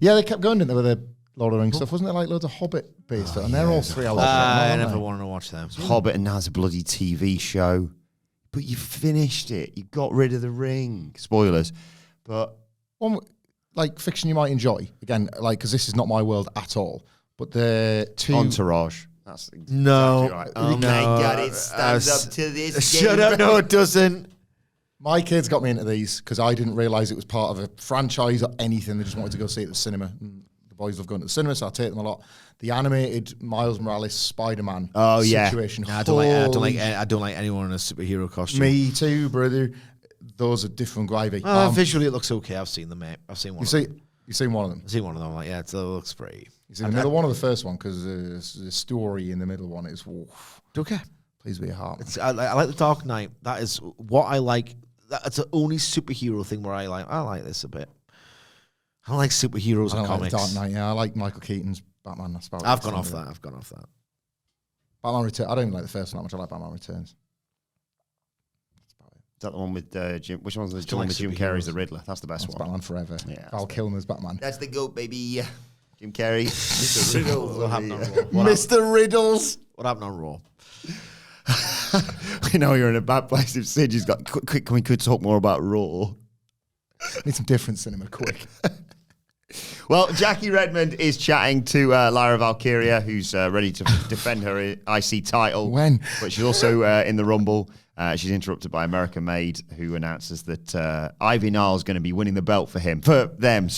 Yeah, they kept going, didn't they, with the Lord of the Rings stuff? Wasn't there like loads of Hobbit based stuff? And they're all 3 hours long, I aren't never they? wanted to watch them. Hobbit and now it's a bloody TV show. But you finished it. You got rid of the ring. Spoilers. But One, like fiction you might enjoy, again, like, because this is not my world at all, but the 2... Entourage. That's exactly No. right. Oh my God, it stands up to this. Shut up. No, it doesn't. My kids got me into these because I didn't realise it was part of a franchise or anything. They just wanted to go see it at the cinema. And the boys love going to the cinema, so I take them a lot. The animated Miles Morales Spider-Man situation. No, I don't like anyone in a superhero costume. Me too, brother. Those are different gravy. Visually, it looks okay. I've seen them, mate. I've seen one. You've seen one of them. I've seen one of them. Like, yeah, it looks pretty. You see the middle one or the first one? Because the story in the middle one is. Okay. Please be a heart. I like the Dark Knight. That is what I like. That's the only superhero thing where I like this a bit. I don't like superheroes in comics. Like Dark Knight, yeah. I like Michael Keaton's Batman. That's about I've gone off that. Batman Returns. I don't even like the first one that much. I like Batman Returns. Is that the one with Jim? Which one's the like one with Jim Carrey's the Riddler? That's the best one. Batman Forever. Yeah, Val Kilmer's Batman. That's the GOAT, baby. Jim Carrey. Mr. Riddles. What happened on Raw? Mr. Riddles. What happened on Raw? I know you're in a bad place. If Sid has got quick, can we talk more about Raw? Need some different cinema, quick. Well, Jackie Redmond is chatting to Lyra Valkyria, who's ready to defend her IC title. When? But she's also in the Rumble. She's interrupted by America Made, who announces that Ivy Nile's going to be winning the belt for them.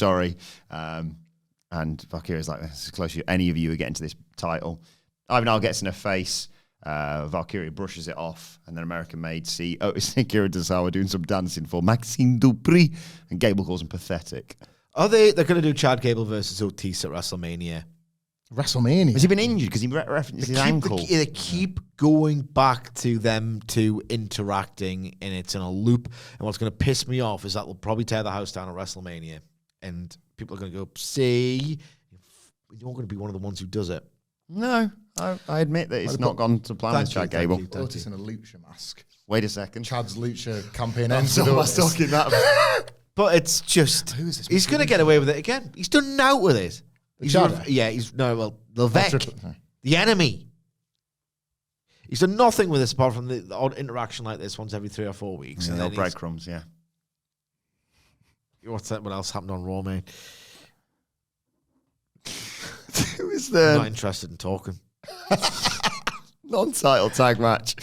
And Valkyria's like, this is close to any of you are getting to this title. Ivy Nile gets in her face. Valkyria brushes it off, and then American Made see Otis and Kira Tozawa doing some dancing for Maxime Dupri, and Gable calls him pathetic. They're going to do Chad Gable versus Otis at WrestleMania. WrestleMania? Has he been injured? Because he referenced his ankle. They keep going back to them two interacting, and it's in a loop. And what's going to piss me off is that they'll probably tear the house down at WrestleMania, and people are going to go, see, you're going to be one of the ones who does it. No, I admit that it's not gone to plan with Chad Gable. Otis in a lucha mask. Wait a second. Chad's lucha campaign I'm ends. talking that. But it's just, Who is this? he's going to get away with it again. He's done out with it. He's Levesque, the enemy. He's done nothing with this apart from the odd interaction like this once every 3 or 4 weeks. And then breadcrumbs, yeah. What's that? What else happened on Raw, mate? Who is there? Not interested in talking. Non-title tag match.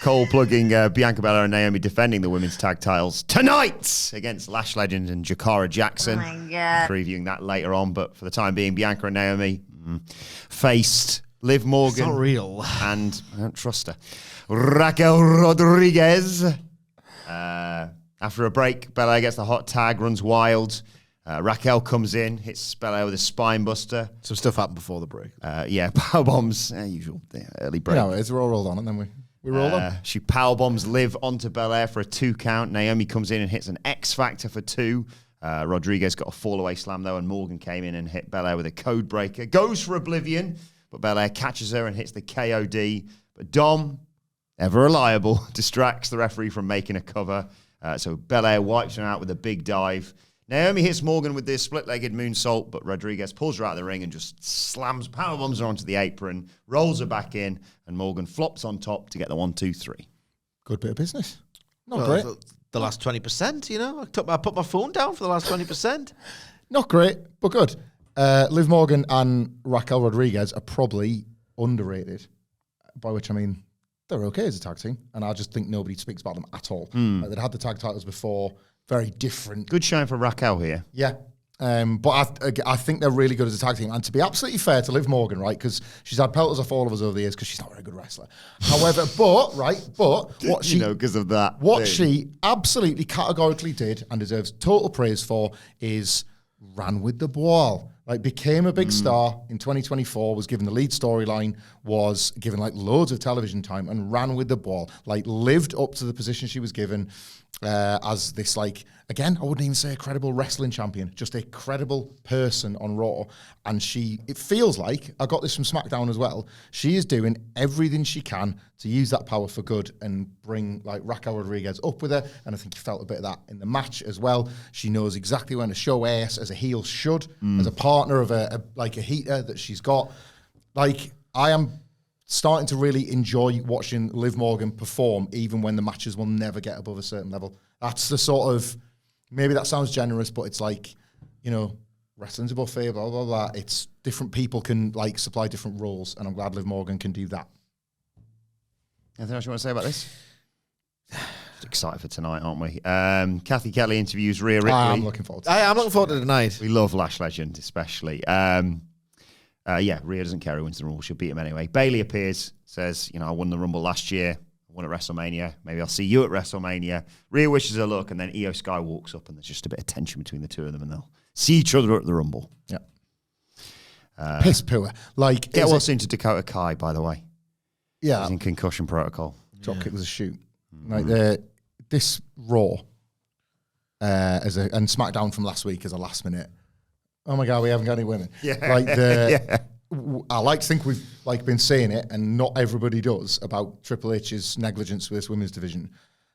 Cole plugging Bianca Belair and Naomi defending the women's tag titles tonight against Lash Legend and Jakara Jackson. Oh my God. Previewing that later on, but for the time being, Bianca and Naomi faced Liv Morgan. It's not real. And I don't trust her. Raquel Rodriguez. After a break, Belair gets the hot tag, runs wild. Raquel comes in, hits Belair with a spine buster. Some stuff happened before the break. Power bombs, usual early break. No, it's all rolled on, and then we rolled on. She power bombs Liv onto Belair for a 2 count. Naomi comes in and hits an X Factor for 2. Rodriguez got a fall away slam though, and Morgan came in and hit Belair with a code breaker. Goes for Oblivion, but Belair catches her and hits the KOD. But Dom, ever reliable, distracts the referee from making a cover. So Belair wipes her out with a big dive. Naomi hits Morgan with this split-legged moonsault, but Rodriguez pulls her out of the ring and just powerbombs her onto the apron, rolls her back in, and Morgan flops on top to get the 1, 2, 3. Good bit of business. Not great. The last 20%, you know? I put my phone down for the last 20%. Not great, but good. Liv Morgan and Raquel Rodriguez are probably underrated, by which I mean they're okay as a tag team, and I just think nobody speaks about them at all. Like, they'd had the tag titles before, very different. Good showing for Raquel here. Yeah. But I think they're really good as a tag team. And to be absolutely fair to Liv Morgan, right, because she's had pelters off all of us over the years because she's not a very good wrestler. However, what she, because of that. What she absolutely categorically did and deserves total praise for is ran with the ball. Like, became a big star in 2024, was given the lead storyline, was given like loads of television time and ran with the ball. Like, lived up to the position she was given as this, like, again, I wouldn't even say a credible wrestling champion, just a credible person on Raw. And it feels like, I got this from SmackDown as well, she is doing everything she can to use that power for good and bring like Raquel Rodriguez up with her. And I think you felt a bit of that in the match as well. She knows exactly when to show ass, as a heel should, as a partner of a heater that she's got. Like, I am starting to really enjoy watching Liv Morgan perform, even when the matches will never get above a certain level. That's the sort of, maybe that sounds generous, but it's like, you know, wrestling's a buffet, blah, blah, blah. It's different people can like supply different roles, and I'm glad Liv Morgan can do that. Anything else you want to say about this? Just excited for tonight, aren't we? Kathy Kelly interviews Rhea Ripley. I'm looking forward to it. I'm looking forward to tonight. We love Lash Legend, especially. Rhea doesn't care who wins the Rumble. She'll beat him anyway. Bayley appears, says, you know, I won the Rumble last year. I won at WrestleMania. Maybe I'll see you at WrestleMania. Rhea wishes her luck, and then Io Sky walks up, and there's just a bit of tension between the two of them, and they'll see each other at the Rumble. Yeah. Piss poor. Like, get what's into Dakota Kai, by the way. Yeah. He's in concussion protocol. Dropkick was a shoot. Like, this Raw and SmackDown from last week as a last minute. Oh my God, we haven't got any women. Yeah. Like, I like to think we've like been saying it, and not everybody does, about Triple H's negligence with this women's division.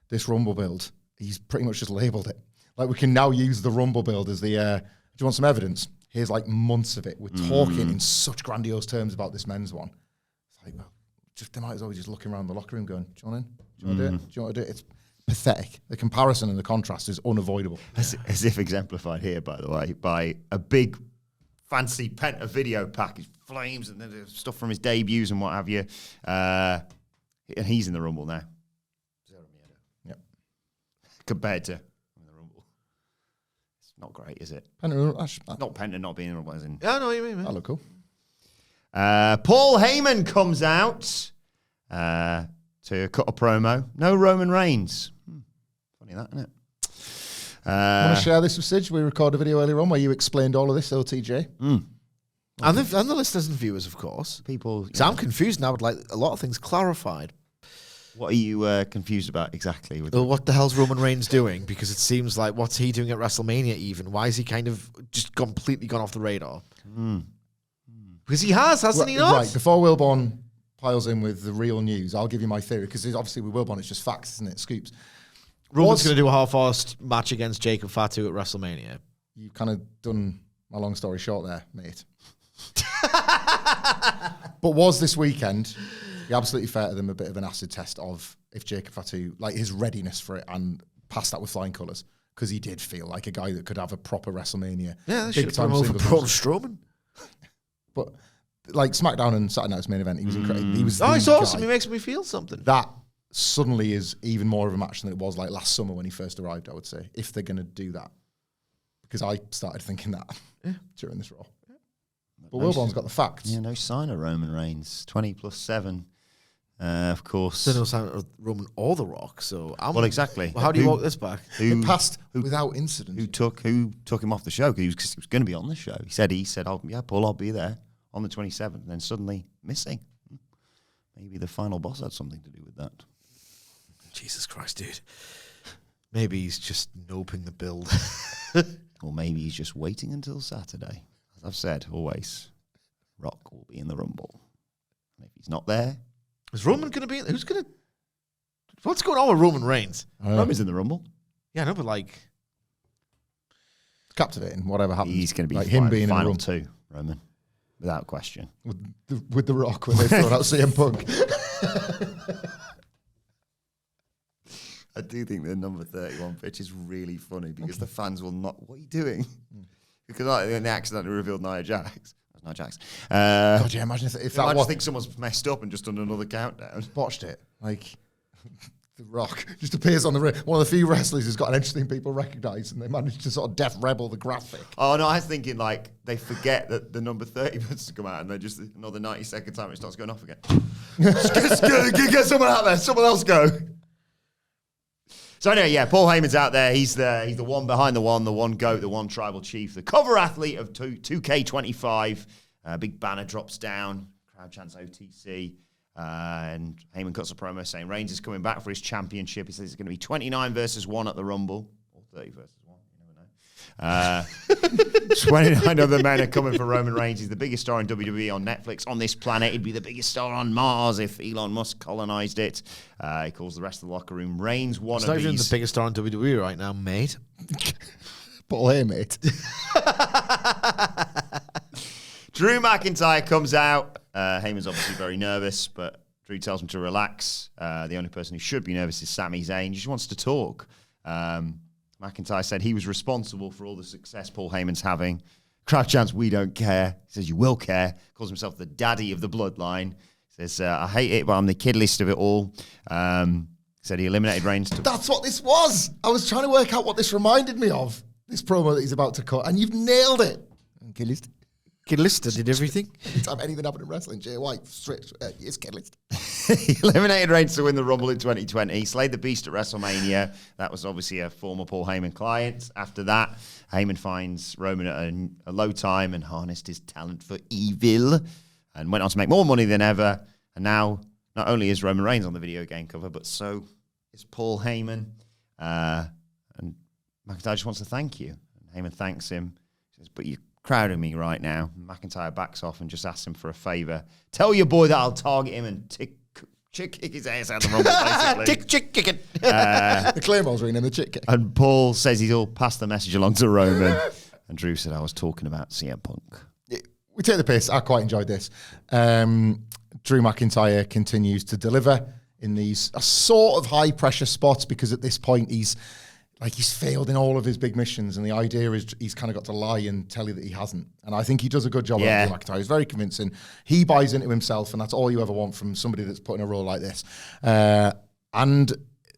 This Rumble build, he's pretty much just labelled it. Like, we can now use the Rumble build as the, do you want some evidence? Here's like months of it. We're talking in such grandiose terms about this men's one. It's like, well, they might as well be just looking around the locker room going, do you want in? Do you want to do it? Do you want to do it? It's pathetic. The comparison and the contrast is unavoidable. As if exemplified here, by the way, by a big fancy Penta video package, flames and then stuff from his debuts and what have you. And he's in the Rumble now. Yep. Compared to the Rumble. It's not great, is it? Penta, not Penta not being in the Rumble, as in. Yeah, I know what you mean, man. That look cool. Paul Heyman comes out to cut a promo. No Roman Reigns. Funny that, isn't it? Want to share this with Sidge? We recorded a video earlier on where you explained all of this, OTJ. And the listeners and viewers, of course. People. So I'm confused now. I would like a lot of things clarified. What are you confused about exactly? Well, what the hell's Roman Reigns doing? Because it seems like, what's he doing at WrestleMania even? Why is he kind of just completely gone off the radar? Because he hasn't he not? Right, before Wilbourn piles in with the real news, I'll give you my theory, because obviously with Wilbourn it's just facts, isn't it? Scoops. Roman's going to do a half-assed match against Jacob Fatu at WrestleMania. You've kind of done my long story short there, mate. But was this weekend, to be absolutely fair to them, a bit of an acid test of if Jacob Fatu, like his readiness for it and passed that with flying colours, because he did feel like a guy that could have a proper WrestleMania. Yeah, they should have put him over Braun Strowman. But like SmackDown and Saturday Night's main event, he was incredible. He was he's awesome. He makes me feel something. That suddenly is even more of a match than it was like last summer when he first arrived, I would say, if they're going to do that. Because I started thinking that during this Raw. But Wilbourn's got the facts. Yeah, no sign of Roman Reigns. 20+7. Of course. There's no sign of Roman or The Rock. So well, exactly. Well, how do you walk this back? It passed without incident. Who took him off the show? Because he was going to be on the show. He said, "Oh yeah, Paul, I'll be there on the 27th." And then suddenly missing. Maybe the final boss had something to do with that. Jesus Christ, dude. Maybe he's just noping the build. Or maybe he's just waiting until Saturday. As I've said, always, Rock will be in the Rumble. And if he's not there... Is Roman going to be... Who's going to... What's going on with Roman Reigns? Roman's in the Rumble. Yeah, no, but like... Captivating, whatever happens. He's going to be like him being final in the two, Roman. Without question. With the Rock when they throw out CM Punk. I do think the number 31 pitch is really funny because the fans will not... What are you doing? Because they accidentally revealed Nia Jax. That's Nia Jax. God, yeah, imagine if that I was... just think someone's messed up and just done another countdown. Botched it. Like, The Rock just appears on the ring. One of the few wrestlers who's got an interesting people recognise, and they managed to sort of Def Rebel the graphic. Oh, no, I was thinking, like, they forget that the number 30 wants to come out, and then just another 90-second time it starts going off again. Get someone out there. Someone else go. So anyway, yeah, Paul Heyman's out there. He's the one behind the one goat, the one tribal chief, the cover athlete of 2K25. Big banner drops down. Crowd chants OTC. And Heyman cuts a promo saying Reigns is coming back for his championship. He says it's going to be 29 versus 1 at the Rumble. Or 30 versus 1. You never know. 29 other men are coming for Roman Reigns. He's the biggest star in WWE on Netflix on this planet. He'd be the biggest star on Mars if Elon Musk colonized it. He calls the rest of the locker room Reigns one It's of not these. even the biggest star on WWE right now, mate. Paul Heyman, mate. Drew McIntyre comes out. Heyman's obviously very nervous, but Drew tells him to relax. The only person who should be nervous is Sami Zayn. He just wants to talk. McIntyre said he was responsible for all the success Paul Heyman's having. Crowd chants, "We don't care." He says, "You will care." Calls himself the daddy of the bloodline. He says, "I hate it, but I'm the kid list of it all." Said he eliminated Reigns. That's what this was. I was trying to work out what this reminded me of. This promo that he's about to cut, and you've nailed it. Kid list. Kid Lister did everything. Anytime anything happened in wrestling, Jay White, straight, it's Kid list. He eliminated Reigns to win the Rumble in 2020. He slayed the Beast at WrestleMania. That was obviously a former Paul Heyman client. After that, Heyman finds Roman at a low time and harnessed his talent for evil and went on to make more money than ever. And now, not only is Roman Reigns on the video game cover, but so is Paul Heyman. And McIntyre just wants to thank you. And Heyman thanks him. He says, "But you're crowding me right now." McIntyre backs off and just asks him for a favour. Tell your boy that I'll target him and kick his ass out of the Rumble, basically. Kick it. The Claymore's ring and the chick kick. And Paul says he'll pass the message along to Roman. And Drew said, "I was talking about CM Punk." We take the piss. I quite enjoyed this. Drew McIntyre continues to deliver in these sort of high pressure spots because at this point he's failed in all of his big missions, and the idea is he's kind of got to lie and tell you that he hasn't. And I think he does a good job of Drew McIntyre. He's very convincing. He buys into himself, and that's all you ever want from somebody that's put in a role like this. And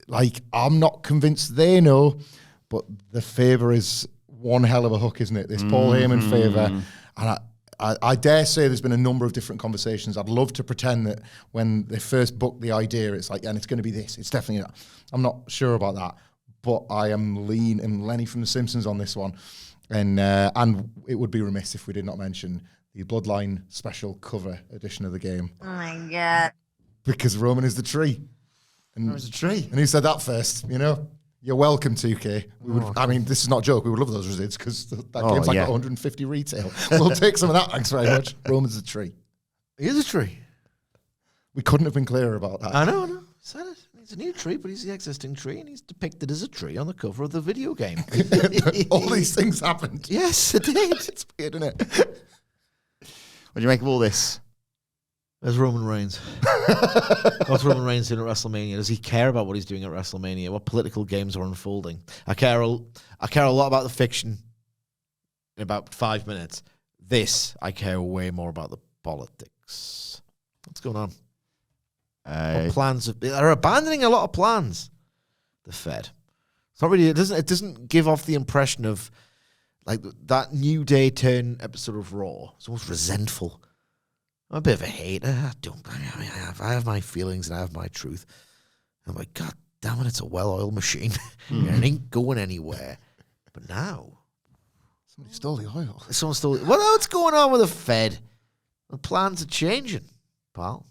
I'm not convinced they know, but the favour is one hell of a hook, isn't it? This Paul Heyman favour. And I dare say there's been a number of different conversations. I'd love to pretend that when they first booked the idea, it's like, and it's going to be this. It's definitely not. I'm not sure about that. But I am Lenny from The Simpsons on this one. And it would be remiss if we did not mention the Bloodline special cover edition of the game. Oh my God. Because Roman is the tree. And Roman's the tree. And who said that first, you know? You're welcome, 2K. I mean, this is not a joke. We would love those resids because that game's like 150 retail. We'll take some of that, thanks very much. Roman's the tree. He is a tree. We couldn't have been clearer about that. I know. Said it. He's a new tree, but he's the existing tree, and he's depicted as a tree on the cover of the video game. All these things happened. Yes, it did. It's weird, isn't it? What do you make of all this? There's Roman Reigns. What's Roman Reigns doing at WrestleMania? Does he care about what he's doing at WrestleMania? What political games are unfolding? I care a lot about the fiction in about 5 minutes. I care way more about the politics. What's going on? What plans? They're abandoning a lot of plans. The Fed. It's not really. It doesn't give off the impression of like that New Day turn episode of Raw. It's almost resentful. I'm a bit of a hater. I have my feelings and I have my truth. I'm like, God damn it, it's a well-oiled machine. It ain't going anywhere. But now, Somebody stole the oil. someone stole. What's going on with the Fed? The plans are changing, pal.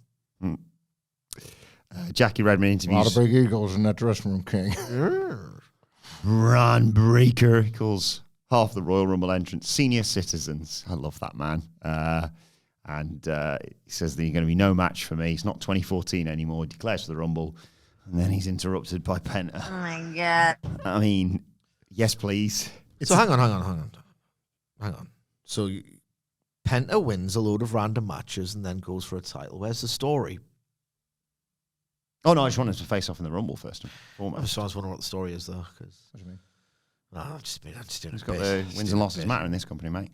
Jackie Redmond A interviews. lot of big egos in that dressing room, King. Ron Breaker. He calls half the Royal Rumble entrants senior citizens. I love that man. And he says there's going to be no match for me. It's not 2014 anymore. He declares for the Rumble. And then he's interrupted by Penta. Oh my God. I mean, yes, please. So hang on. So Penta wins a load of random matches and then goes for a title. Where's the story? Oh, no, I just wanted to face off in the Rumble first and foremost. So I was wondering what the story is, though. What do you mean? No, I'm just doing He's got the wins and losses matter in this company, mate.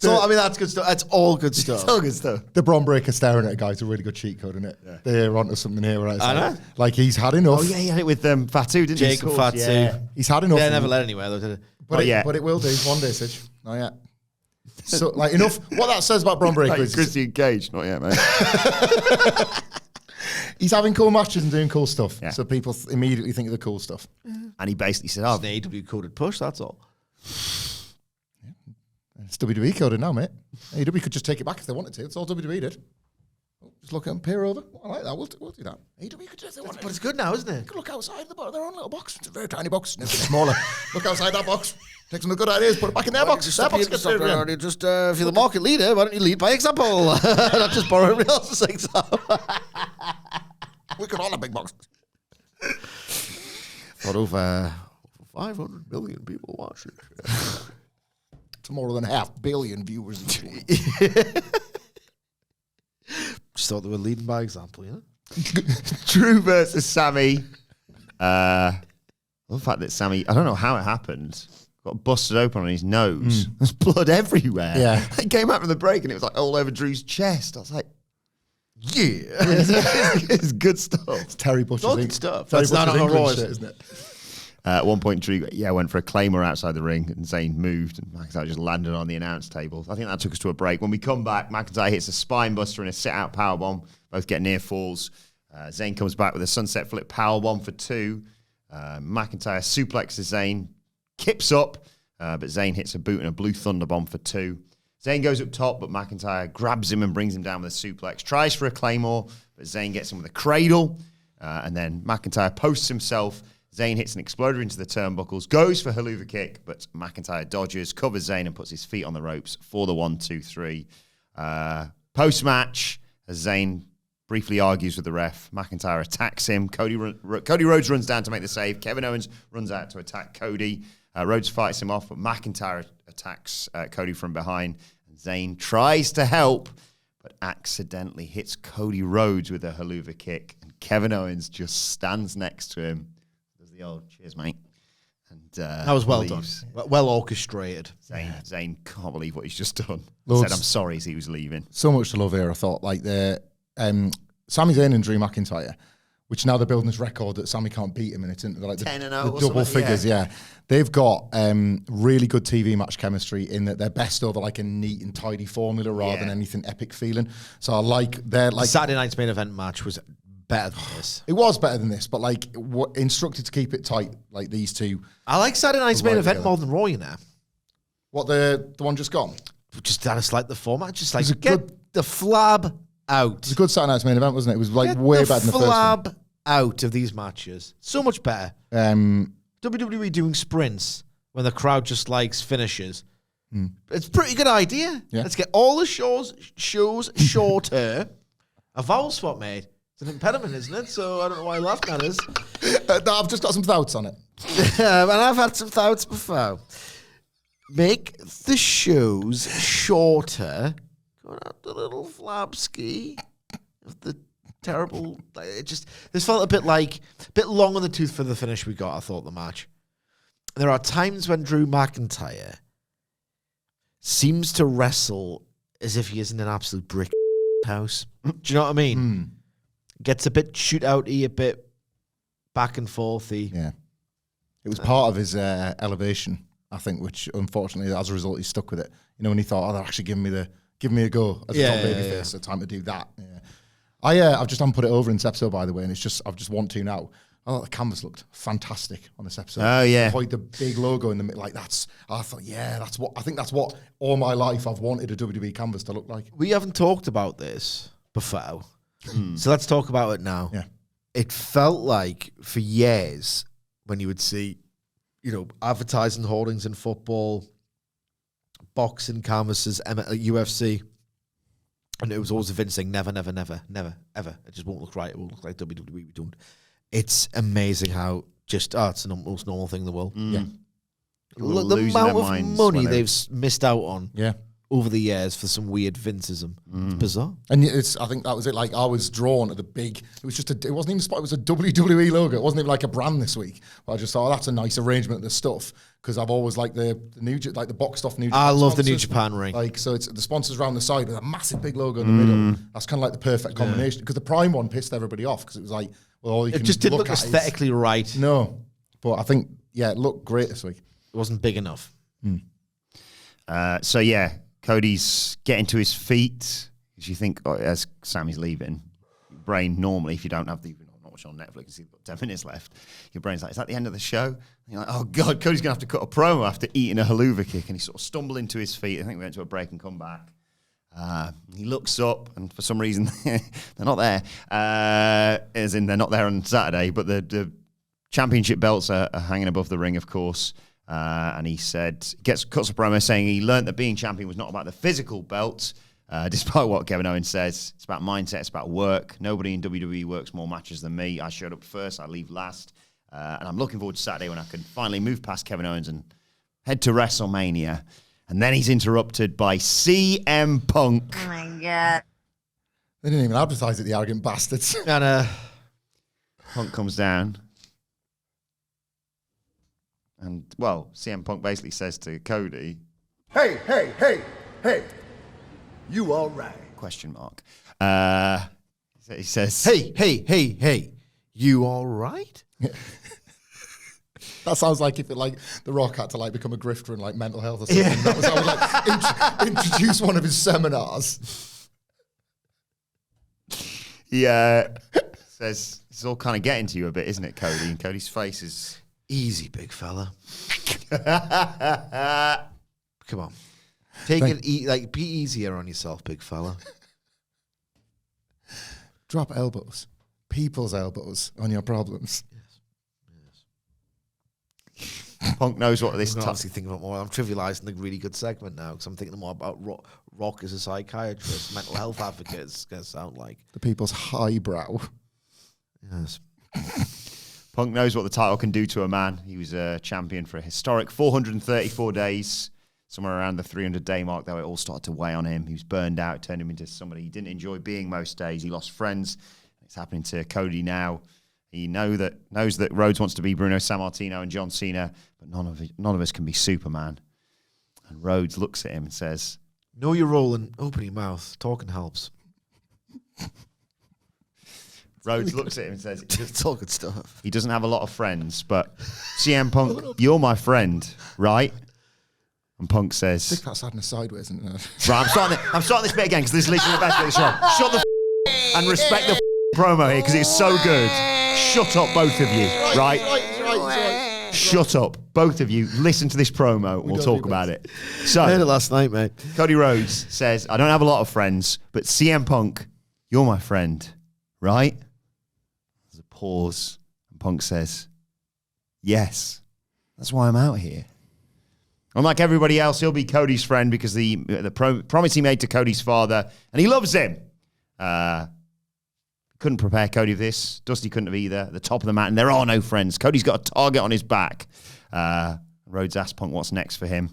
So, I mean, that's good stuff. That's all good stuff. It's all good stuff. The Braun Breaker staring at a guy is a really good cheat code, isn't it? Yeah. They're onto something here. Right? I know. Like he's had enough. Oh, yeah, he had it with Fatu, didn't he? Jacob Fatu. Yeah. He's had enough. They never led anywhere, though, did it? But, yeah. But it will do one day, Sidge. Not yet. So, like, enough. What that says about Braun Breaker Like is Christian Cage, not yet, mate. he's having cool matches and doing cool stuff. Yeah. So people immediately think of the cool stuff. And he basically said, It's an AW coded push, that's all. It's WWE coded now, mate. AW could just take it back if they wanted to. That's all WWE did. Just look at them, peer over. I like that. We'll do that. AW could do if they wanted. But it's good now, isn't it? Could look outside their own little box. It's a very tiny box. It's smaller. Look outside that box. Take some good ideas, put it back in their box. Their box gets rid of it. Just, if you're the market leader, why don't you lead by example? Not just borrow everybody else's example. We could all have big boxes. Got over 500 million people watch it. It's more than 500 million viewers each one. Just thought they were leading by example, you know? Drew versus Sammy. The fact that Sammy, I don't know how it happened, got busted open on his nose. There's blood everywhere. Yeah. It came out from the break and it was like all over Drew's chest. I was like, yeah. It's good stuff. It's Terry Butcher's All good Eng- stuff. Terry That's not Butcher's on England Raw, shit, isn't it? At one point, Drew went for a claimer outside the ring, and Zayn moved, and McIntyre just landed on the announce table. I think that took us to a break. When we come back, McIntyre hits a spine buster and a sit-out powerbomb. Both get near falls. Zayn comes back with a sunset flip powerbomb for 2. McIntyre suplexes Zayn, kips up, but Zayn hits a boot and a blue thunder bomb for 2. Zayn goes up top, but McIntyre grabs him and brings him down with a suplex. Tries for a claymore, but Zayn gets him with a cradle. And then McIntyre posts himself. Zayn hits an exploder into the turnbuckles, goes for Helluva Kick, but McIntyre dodges, covers Zayn and puts his feet on the ropes for the 1-2-3. Post-match, as Zayn briefly argues with the ref, McIntyre attacks him. Cody Rhodes runs down to make the save. Kevin Owens runs out to attack Cody. Rhodes fights him off, but McIntyre attacks Cody from behind. And Zayn tries to help, but accidentally hits Cody Rhodes with a Helluva Kick. And Kevin Owens just stands next to him. Does the old cheers, mate. And That was well done. Well orchestrated. Zayn can't believe what he's just done. Loads. Said I'm sorry as he was leaving. So much to love here, I thought. Like the Sami Zayn and Drew McIntyre, which now they're building this record that Sami can't beat him, and it's into like 10-0 the or double something, figures. Yeah. They've got really good TV match chemistry in that they're best over like a neat and tidy formula rather than anything epic feeling. So I like their like Saturday night's main event match was better than this. it was better than this, but like instructed to keep it tight, like these two. I like Saturday night's main Right event together. more than Raw, you know. What the one just gone? Just that it's like the format, just like was a get good- the flab out. It was a good Saturday night's main event, wasn't it? It was like Get way better than the first one. flab out of these matches. So much better. WWE doing sprints when the crowd just likes finishes. It's a pretty good idea. Yeah. Let's get all the shows shorter A vowel swap, mate. It's an impediment, isn't it? So I don't know why you laughed at us. No, I've just got some thoughts on it. And I've had some thoughts before. Make the shows shorter. Go out the little flap ski of the terrible. This felt a bit long on the tooth for the finish we got. I thought the match. There are times when Drew McIntyre seems to wrestle as if he is in an absolute brick house. Do you know what I mean? Gets a bit shootout-y, a bit back and forthy. Yeah. It was part of his elevation, I think, which unfortunately, as a result, he stuck with it. You know, when he thought, "Oh, they're actually giving me a go as a top babyface, so time to do that." Yeah. I've just put it over in this episode, by the way, and I've just want to now. I thought the canvas looked fantastic on this episode. Oh yeah, the big logo in the middle, I thought, that's what all my life I've wanted a WWE canvas to look like. We haven't talked about this before, so let's talk about it now. Yeah, it felt like for years when you would see, advertising hoardings in football, boxing canvases, UFC. And it was always Vince saying, never, never, never, never, ever. It just won't look right. It won't look like WWE. We don't. It's amazing how it's the most normal thing in the world. Yeah. Look, the amount of money they've missed out on over the years for some weird Vinceism. It's bizarre. And I think that was it. Like, I was drawn to the big, it wasn't even a spot, it was a WWE logo. It wasn't even like a brand this week. But I just thought, that's a nice arrangement of the stuff. Because I've always liked the boxed off New Japan. I love sponsors. the New Japan ring. Like, so it's the sponsors around the side with a massive big logo in the middle. That's kind of like the perfect combination. Because the Prime one pissed everybody off because it was like, well, all you can It just didn't look look at aesthetically right. No. But I think, it looked great this week. It wasn't big enough. Cody's getting to his feet. As you think, as Sammy's leaving, your brain normally, if you don't have not watch on Netflix, you've got 10 minutes left, your brain's like, is that the end of the show? And you're like, oh God, Cody's going to have to cut a promo after eating a haluva kick. And he sort of stumbled into his feet. I think we went to a break and come back. He looks up, and for some reason, they're not there. As in, they're not there on Saturday, but the championship belts are hanging above the ring, of course. And he cuts a promo saying he learned that being champion was not about the physical belt, despite what Kevin Owens says. It's about mindset, it's about work. Nobody in WWE works more matches than me. I showed up first, I leave last. And I'm looking forward to Saturday when I can finally move past Kevin Owens and head to WrestleMania. And then he's interrupted by CM Punk. Oh my God. They didn't even advertise it, the arrogant bastards. And Punk comes down. And, CM Punk basically says to Cody, Hey, you all right? question mark. He says, hey, you all right? That sounds like if The Rock had to become a grifter in mental health or something. Yeah. That was how I would introduce one of his seminars. Yeah. Says, it's all kind of getting to you a bit, isn't it, Cody? And Cody's face is... Easy, big fella. Come on. Be easier on yourself, big fella. Drop elbows. People's elbows on your problems. Yes. Punk knows what this... I'm obviously thinking about more. I'm trivializing the really good segment now because I'm thinking more about Rock as a psychiatrist, mental health advocate. It's going to sound like... The people's highbrow. Yes. Punk knows what the title can do to a man. He was a champion for a historic 434 days. Somewhere around the 300-day mark, though, it all started to weigh on him. He was burned out, turned him into somebody he didn't enjoy being most days. He lost friends. It's happening to Cody now. He knows that Rhodes wants to be Bruno Sammartino and John Cena, but none of us can be Superman. And Rhodes looks at him and says, "Know your role and open your mouth. Talking helps." Rhodes looks at him and says, "It's all good stuff." He doesn't have a lot of friends, but CM Punk, you're my friend, right? And Punk says, I think that's sadness sideways, isn't it? Right, I'm starting this bit again because this is literally the best bit of the show. Shut the and respect the promo here because it's so good. Shut up, both of you, right? Shut up, both of you. Listen to this promo and we'll talk about it. So, I heard it last night, mate. Cody Rhodes says, I don't have a lot of friends, but CM Punk, you're my friend, right? There's a pause, and Punk says, yes, that's why I'm out here. Unlike everybody else, he'll be Cody's friend because the promise he made to Cody's father, and he loves him. couldn't prepare Cody for this. Dusty couldn't have either. At the top of the mountain, there are no friends. Cody's got a target on his back. Rhodes asks Punk what's next for him.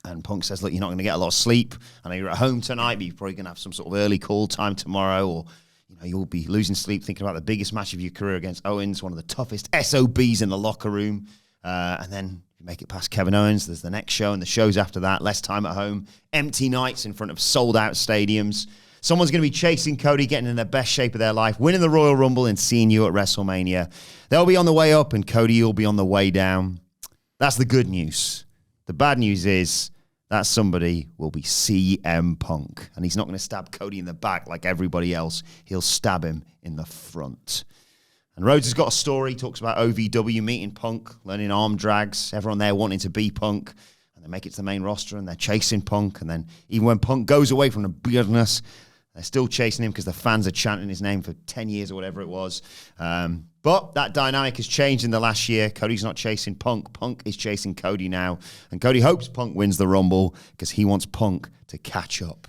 And Punk says, look, you're not going to get a lot of sleep. I know you're at home tonight, but you're probably going to have some sort of early call time tomorrow, or you'll be losing sleep thinking about the biggest match of your career against Owens, one of the toughest SOBs in the locker room. And then if you make it past Kevin Owens, there's the next show and the shows after that, less time at home, empty nights in front of sold-out stadiums. Someone's going to be chasing Cody, getting in the best shape of their life, winning the Royal Rumble and seeing you at WrestleMania. They'll be on the way up and Cody will be on the way down. That's the good news. The bad news is that somebody will be CM Punk. And he's not going to stab Cody in the back like everybody else. He'll stab him in the front. And Rhodes has got a story. Talks about OVW meeting Punk, learning arm drags, everyone there wanting to be Punk. And they make it to the main roster and they're chasing Punk. And then even when Punk goes away from the business, they're still chasing him because the fans are chanting his name for 10 years or whatever it was. But that dynamic has changed in the last year. Cody's not chasing Punk. Punk is chasing Cody now. And Cody hopes Punk wins the Rumble because he wants Punk to catch up.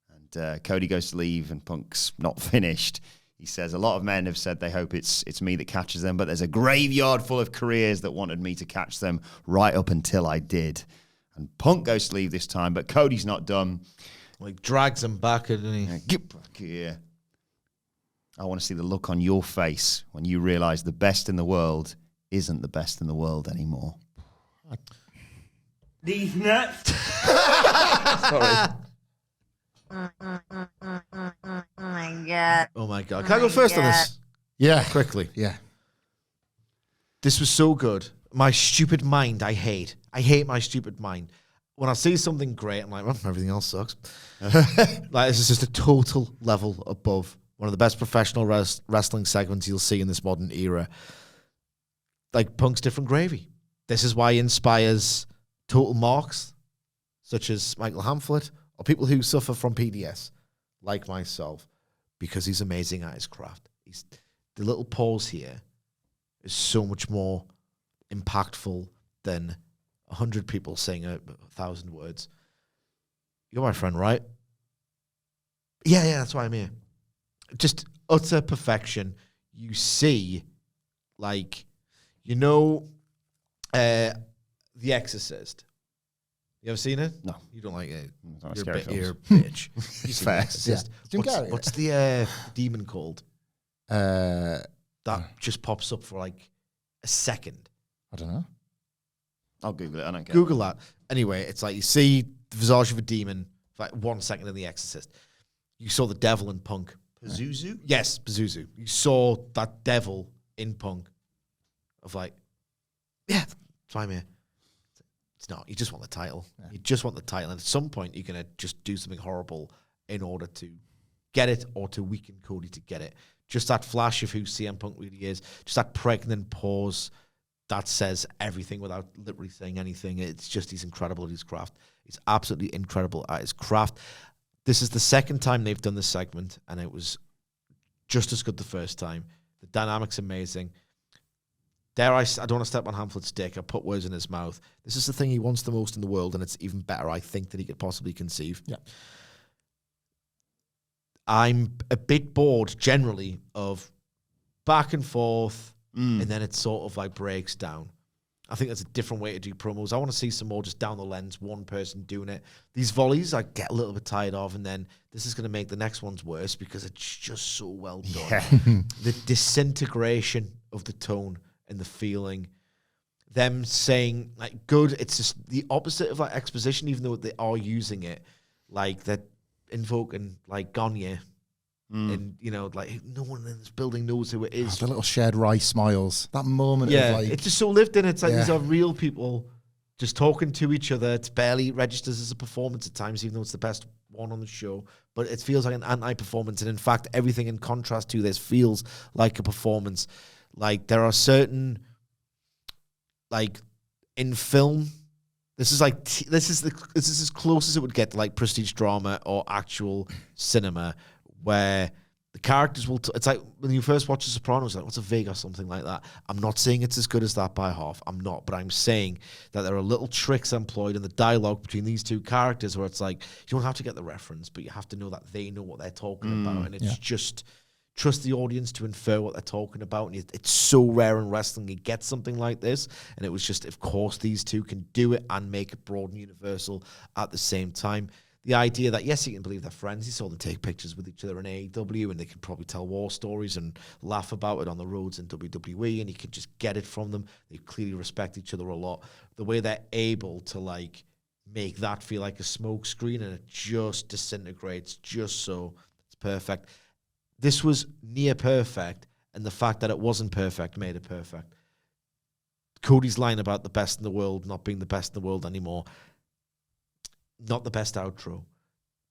And Cody goes to leave and Punk's not finished. He says, a lot of men have said they hope it's me that catches them, but there's a graveyard full of careers that wanted me to catch them right up until I did. And Punk goes to leave this time, but Cody's not done. Like, drags him back, doesn't he? Get back here. I want to see the look on your face when you realize the best in the world isn't the best in the world anymore. These nuts. Sorry. Oh my God. Oh my God. Can I go first on this? Yeah. Quickly. Yeah. This was so good. My stupid mind, I hate. I hate my stupid mind. When I see something great, I'm like, well, everything else sucks. Like, this is just a total level above. One of the best professional wrestling segments you'll see in this modern era. Like, Punk's different gravy. This is why he inspires total marks, such as Michael Hamflett, or people who suffer from PDS, like myself, because he's amazing at his craft. The little pause here is so much more impactful than 100 people saying 1,000 words. You're my friend, right? Yeah, that's why I'm here. Just utter perfection. You see, like, The Exorcist. You ever seen it? No. You don't like it. You're You're a bitch. You see The Fair. Exorcist. Yeah. What's the demon called? I That just pops up for like a second. don't know. I'll Google it. I don't care. Google that. Anyway, it's like you see the visage of a demon for like 1 second in The Exorcist. You saw the devil in Punk. Pazuzu? Yes, Pazuzu. You saw that devil in Punk. Of like, yeah, that's why I'm here. It's not. You just want the title. Yeah. You just want the title. And at some point, you're going to just do something horrible in order to get it or to weaken Cody to get it. Just that flash of who CM Punk really is. Just that pregnant pause that says everything without literally saying anything. It's just, he's incredible at his craft. He's absolutely incredible at his craft. This is the second time they've done this segment, and it was just as good the first time. The dynamic's amazing. I don't want to step on Hamflett's dick. I put words in his mouth. This is the thing he wants the most in the world, and it's even better, I think, than he could possibly conceive. Yeah. I'm a bit bored, generally, of back and forth, and then it sort of like breaks down. I think that's a different way to do promos. I want to see some more just down the lens, one person doing it. These volleys I get a little bit tired of, and then this is going to make the next ones worse because it's just so well done. Yeah. The disintegration of the tone and the feeling. Them saying, like, good, it's just the opposite of, like, exposition, even though they are using it. Like, they're invoking, like, Gagne. And, you know, like, no one in this building knows who it is. The little shared rice smiles. That moment Yeah, of like... it's just so lived in. It's like Yeah. these are real people just talking to each other. It's barely registers as a performance at times, even though it's the best one on the show. But it feels like an anti-performance. And in fact, everything in contrast to this feels like a performance. Like, there are certain, like, in film, this is like this is as close as it would get to like prestige drama or actual cinema, where the characters will. It's like when you first watch The Sopranos, like, what's a Vig or something like that. I'm not saying it's as good as that by half. I'm not, but I'm saying that there are little tricks employed in the dialogue between these two characters where it's like you don't have to get the reference, but you have to know that they know what they're talking about, and it's just trust the audience to infer what they're talking about. And it's so rare in wrestling you get something like this. And it was just, of course, these two can do it and make it broad and universal at the same time. The idea that, yes, you can believe they're friends. You saw them take pictures with each other in AEW, and they can probably tell war stories and laugh about it on the roads in WWE, and you can just get it from them. They clearly respect each other a lot. The way they're able to, like, make that feel like a smoke screen, and it just disintegrates just so it's perfect. This was near perfect, and the fact that it wasn't perfect made it perfect. Cody's line about the best in the world not being the best in the world anymore, not the best outro.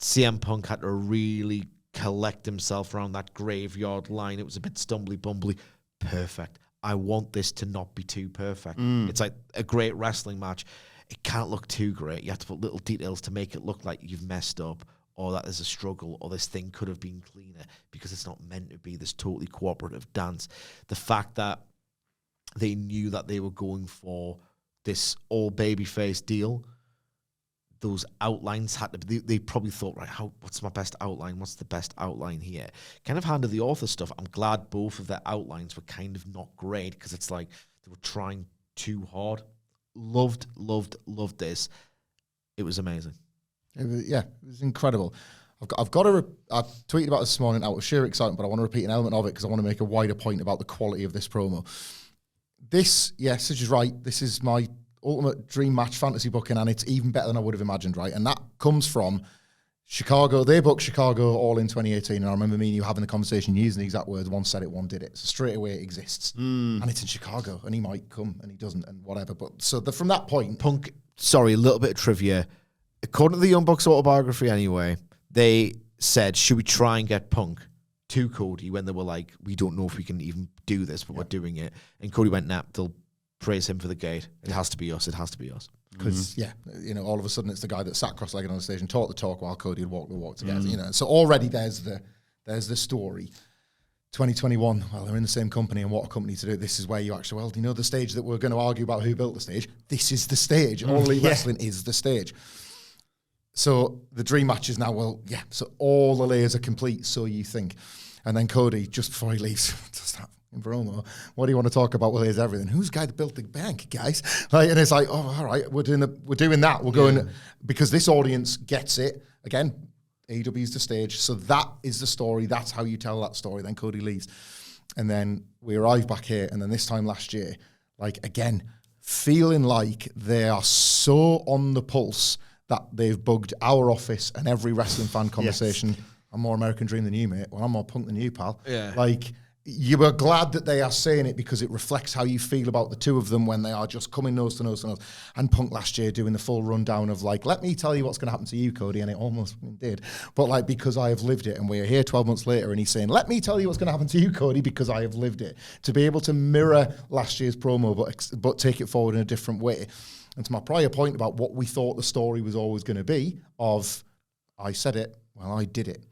CM Punk had to really collect himself around that graveyard line. It was a bit stumbly-bumbly. Perfect. I want this to not be too perfect. It's like a great wrestling match. It can't look too great. You have to put little details to make it look like you've messed up, or that there's a struggle, or this thing could have been cleaner, because it's not meant to be this totally cooperative dance. The fact that they knew that they were going for this all babyface deal, those outlines had to be, they probably thought, right, what's my best outline? What's the best outline here? Kind of handed the author stuff. I'm glad both of their outlines were kind of not great, because it's like they were trying too hard. Loved this. It was amazing. It was incredible. I tweeted about this morning out of sheer excitement, but I want to repeat an element of it because I want to make a wider point about the quality of this promo. This, yes, Sidge is right. This is my ultimate dream match fantasy booking, and it's even better than I would have imagined, right? And that comes from Chicago. They booked Chicago all in 2018, and I remember me and you having the conversation using the exact words. One said it, one did it. So straight away it exists. And it's in Chicago, and he might come, and he doesn't, and whatever. But so from that point... Punk, sorry, a little bit of trivia. According to the Young Bucks autobiography anyway, they said, should we try and get Punk to Cody, when they were like, we don't know if we can even do this, but we're doing it. And Cody went, nah, they'll praise him for the gate. It has to be us. It has to be us. Because, all of a sudden it's the guy that sat cross-legged on the stage and talked the talk while Cody had walked the walk together. So already there's the story. 2021, well, they're in the same company, and what a company to do. This is where you actually, the stage that we're going to argue about who built the stage, this is the stage. All Elite Wrestling is the stage. So the dream match is now, so all the layers are complete, so you think. And then Cody, just before he leaves, does that in promo, what do you want to talk about? Well, here's everything. Who's the guy that built the bank, guys? And it's like, all right, we're doing that. We're going, because this audience gets it. Again, AEW's the stage. So that is the story. That's how you tell that story. Then Cody leaves. And then we arrive back here. And then this time last year, again, feeling like they are so on the pulse that they've bugged our office and every wrestling fan conversation. Yes. I'm more American Dream than you, mate. Well, I'm more Punk than you, pal. Yeah. You were glad that they are saying it because it reflects how you feel about the two of them when they are just coming nose to nose to nose. And Punk last year doing the full rundown of let me tell you what's going to happen to you, Cody, and it almost did. But because I have lived it, and we're here 12 months later, and he's saying, let me tell you what's going to happen to you, Cody, because I have lived it. To be able to mirror last year's promo, but take it forward in a different way. And to my prior point about what we thought the story was always going to be of, I said it, well, I did it.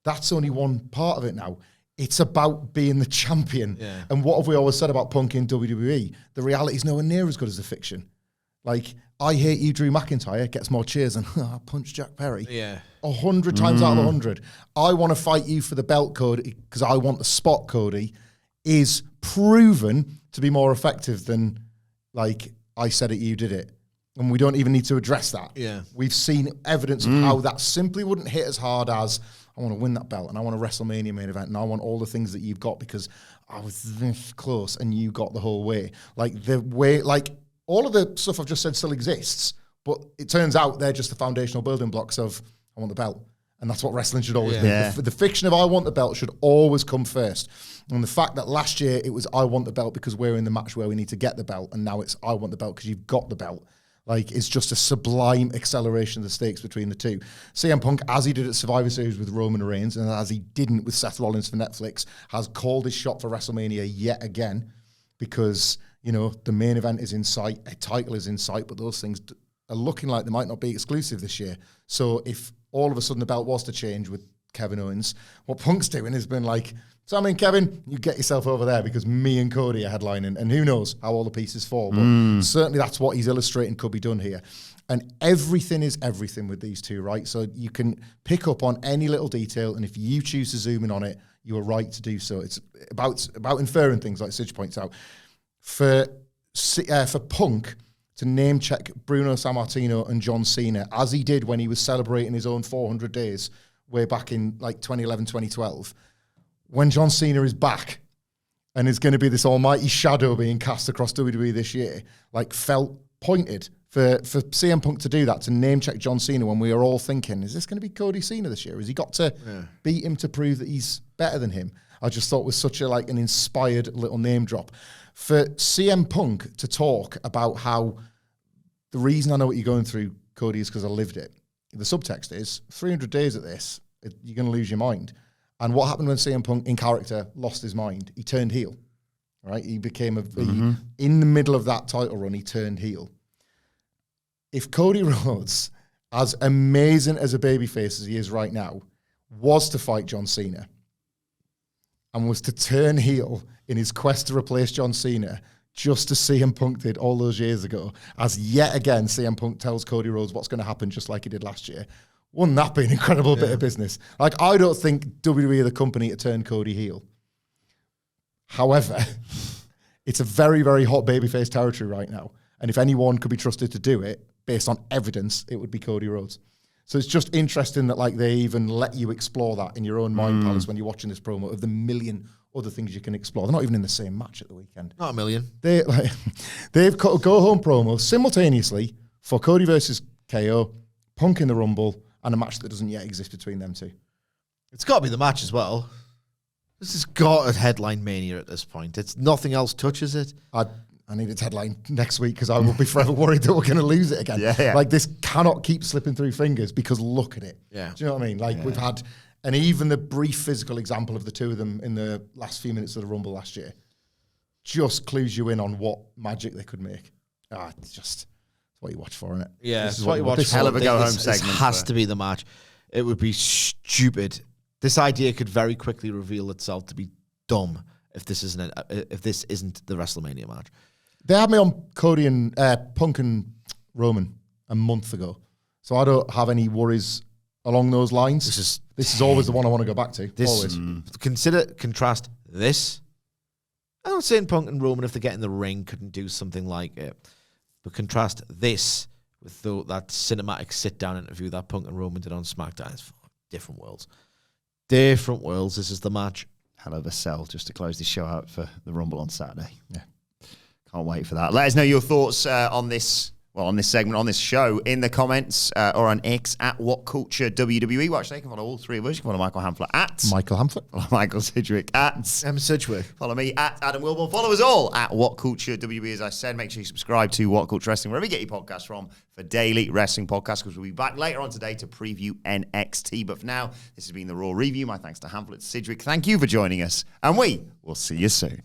That's only one part of it now. It's about being the champion. Yeah. And what have we always said about Punk in WWE? The reality is nowhere near as good as the fiction. I Hate You, Drew McIntyre gets more cheers than I Punch Jack Perry. Yeah. 100 times out of 100. I want to fight you for the belt, Cody, because I want the spot, Cody, is proven to be more effective than I said it, you did it. And we don't even need to address that. Yeah. We've seen evidence of how that simply wouldn't hit as hard as, I want to win that belt, and I want a WrestleMania main event, and I want all the things that you've got because I was this close and you got the whole way. All of the stuff I've just said still exists, but it turns out they're just the foundational building blocks of, I want the belt. And that's what wrestling should always be. Yeah. The fiction of I want the belt should always come first. And the fact that last year it was I want the belt because we're in the match where we need to get the belt, and now it's I want the belt because you've got the belt. It's just a sublime acceleration of the stakes between the two. CM Punk, as he did at Survivor Series with Roman Reigns, and as he didn't with Seth Rollins for Netflix, has called his shot for WrestleMania yet again because, the main event is in sight, a title is in sight, but those things are looking like they might not be exclusive this year. So if all of a sudden the belt was to change with Kevin Owens, what Punk's doing has been Kevin, you get yourself over there because me and Cody are headlining, and who knows how all the pieces fall. But certainly that's what he's illustrating could be done here. And everything is everything with these two, right? So you can pick up on any little detail, and if you choose to zoom in on it, you were right to do so. It's about inferring things, like Sidge points out. For Punk to name check Bruno Sammartino and John Cena, as he did when he was celebrating his own 400 days way back in like 2011, 2012, when John Cena is back and is going to be this almighty shadow being cast across WWE this year, like felt pointed for CM Punk to do that, to name check John Cena when we are all thinking, is this going to be Cody Cena this year? Has he got to beat him to prove that he's better than him? I just thought was such an inspired little name drop. For CM Punk to talk about how the reason I know what you're going through, Cody, is because I lived it. The subtext is 300 days at this, you're going to lose your mind. And what happened when CM Punk, in character, lost his mind? He turned heel, right? He became in the middle of that title run, he turned heel. If Cody Rhodes, as amazing as a babyface as he is right now, was to fight John Cena and was to turn heel in his quest to replace John Cena, just as CM Punk did all those years ago, as yet again CM Punk tells Cody Rhodes what's going to happen just like he did last year, wouldn't that be an incredible bit of business? Like, I don't think WWE are the company to turn Cody heel. However, it's a very, very hot babyface territory right now. And if anyone could be trusted to do it, based on evidence, it would be Cody Rhodes. So it's just interesting that like they even let you explore that in your own mind palace when you're watching this promo of the million other things you can explore. They're not even in the same match at the weekend. Not a million. They've got a go-home promo simultaneously for Cody versus KO, Punk in the Rumble, and a match that doesn't yet exist between them two. It's got to be the match as well. This has got a headline mania at this point. It's nothing else touches it. I need its headline next week because I will be forever worried that we're going to lose it again. Yeah. Like, this cannot keep slipping through fingers because look at it. Yeah. Do you know what I mean? Like, we've had, and even the brief physical example of the two of them in the last few minutes of the Rumble last year just clues you in on what magic they could make. It's what you watch for, isn't it? Yeah, this is what you watch for. Hell of a go-home This segment. has to be the match. It would be stupid. This idea could very quickly reveal itself to be dumb if this isn't the WrestleMania match. They had me on Cody and Punk and Roman a month ago, so I don't have any worries along those lines. This is always the one I want to go back to. Always. Contrast this. I'm not saying Punk and Roman, if they get in the ring, couldn't do something like it, but contrast this with that cinematic sit-down interview that Punk and Roman did on SmackDown. It's different worlds. Different worlds. This is the match. Hell of a sell just to close this show out for the Rumble on Saturday. Yeah. Can't wait for that. Let us know your thoughts on this segment, on this show, in the comments or on X at WhatCulture WWE. Well, actually, you can follow all three of us. You can follow Michael Hamflett at Michael Hamflett. Follow Michael Sidgwick at Sidgwick. Follow me at Adam Wilbourn. Follow us all at WhatCulture WWE. As I said, make sure you subscribe to WhatCulture Wrestling, wherever you get your podcasts from, for daily wrestling podcasts, because we'll be back later on today to preview NXT. But for now, this has been the Raw Review. My thanks to Hamflett, Sidgwick. Thank you for joining us, and we will see you soon.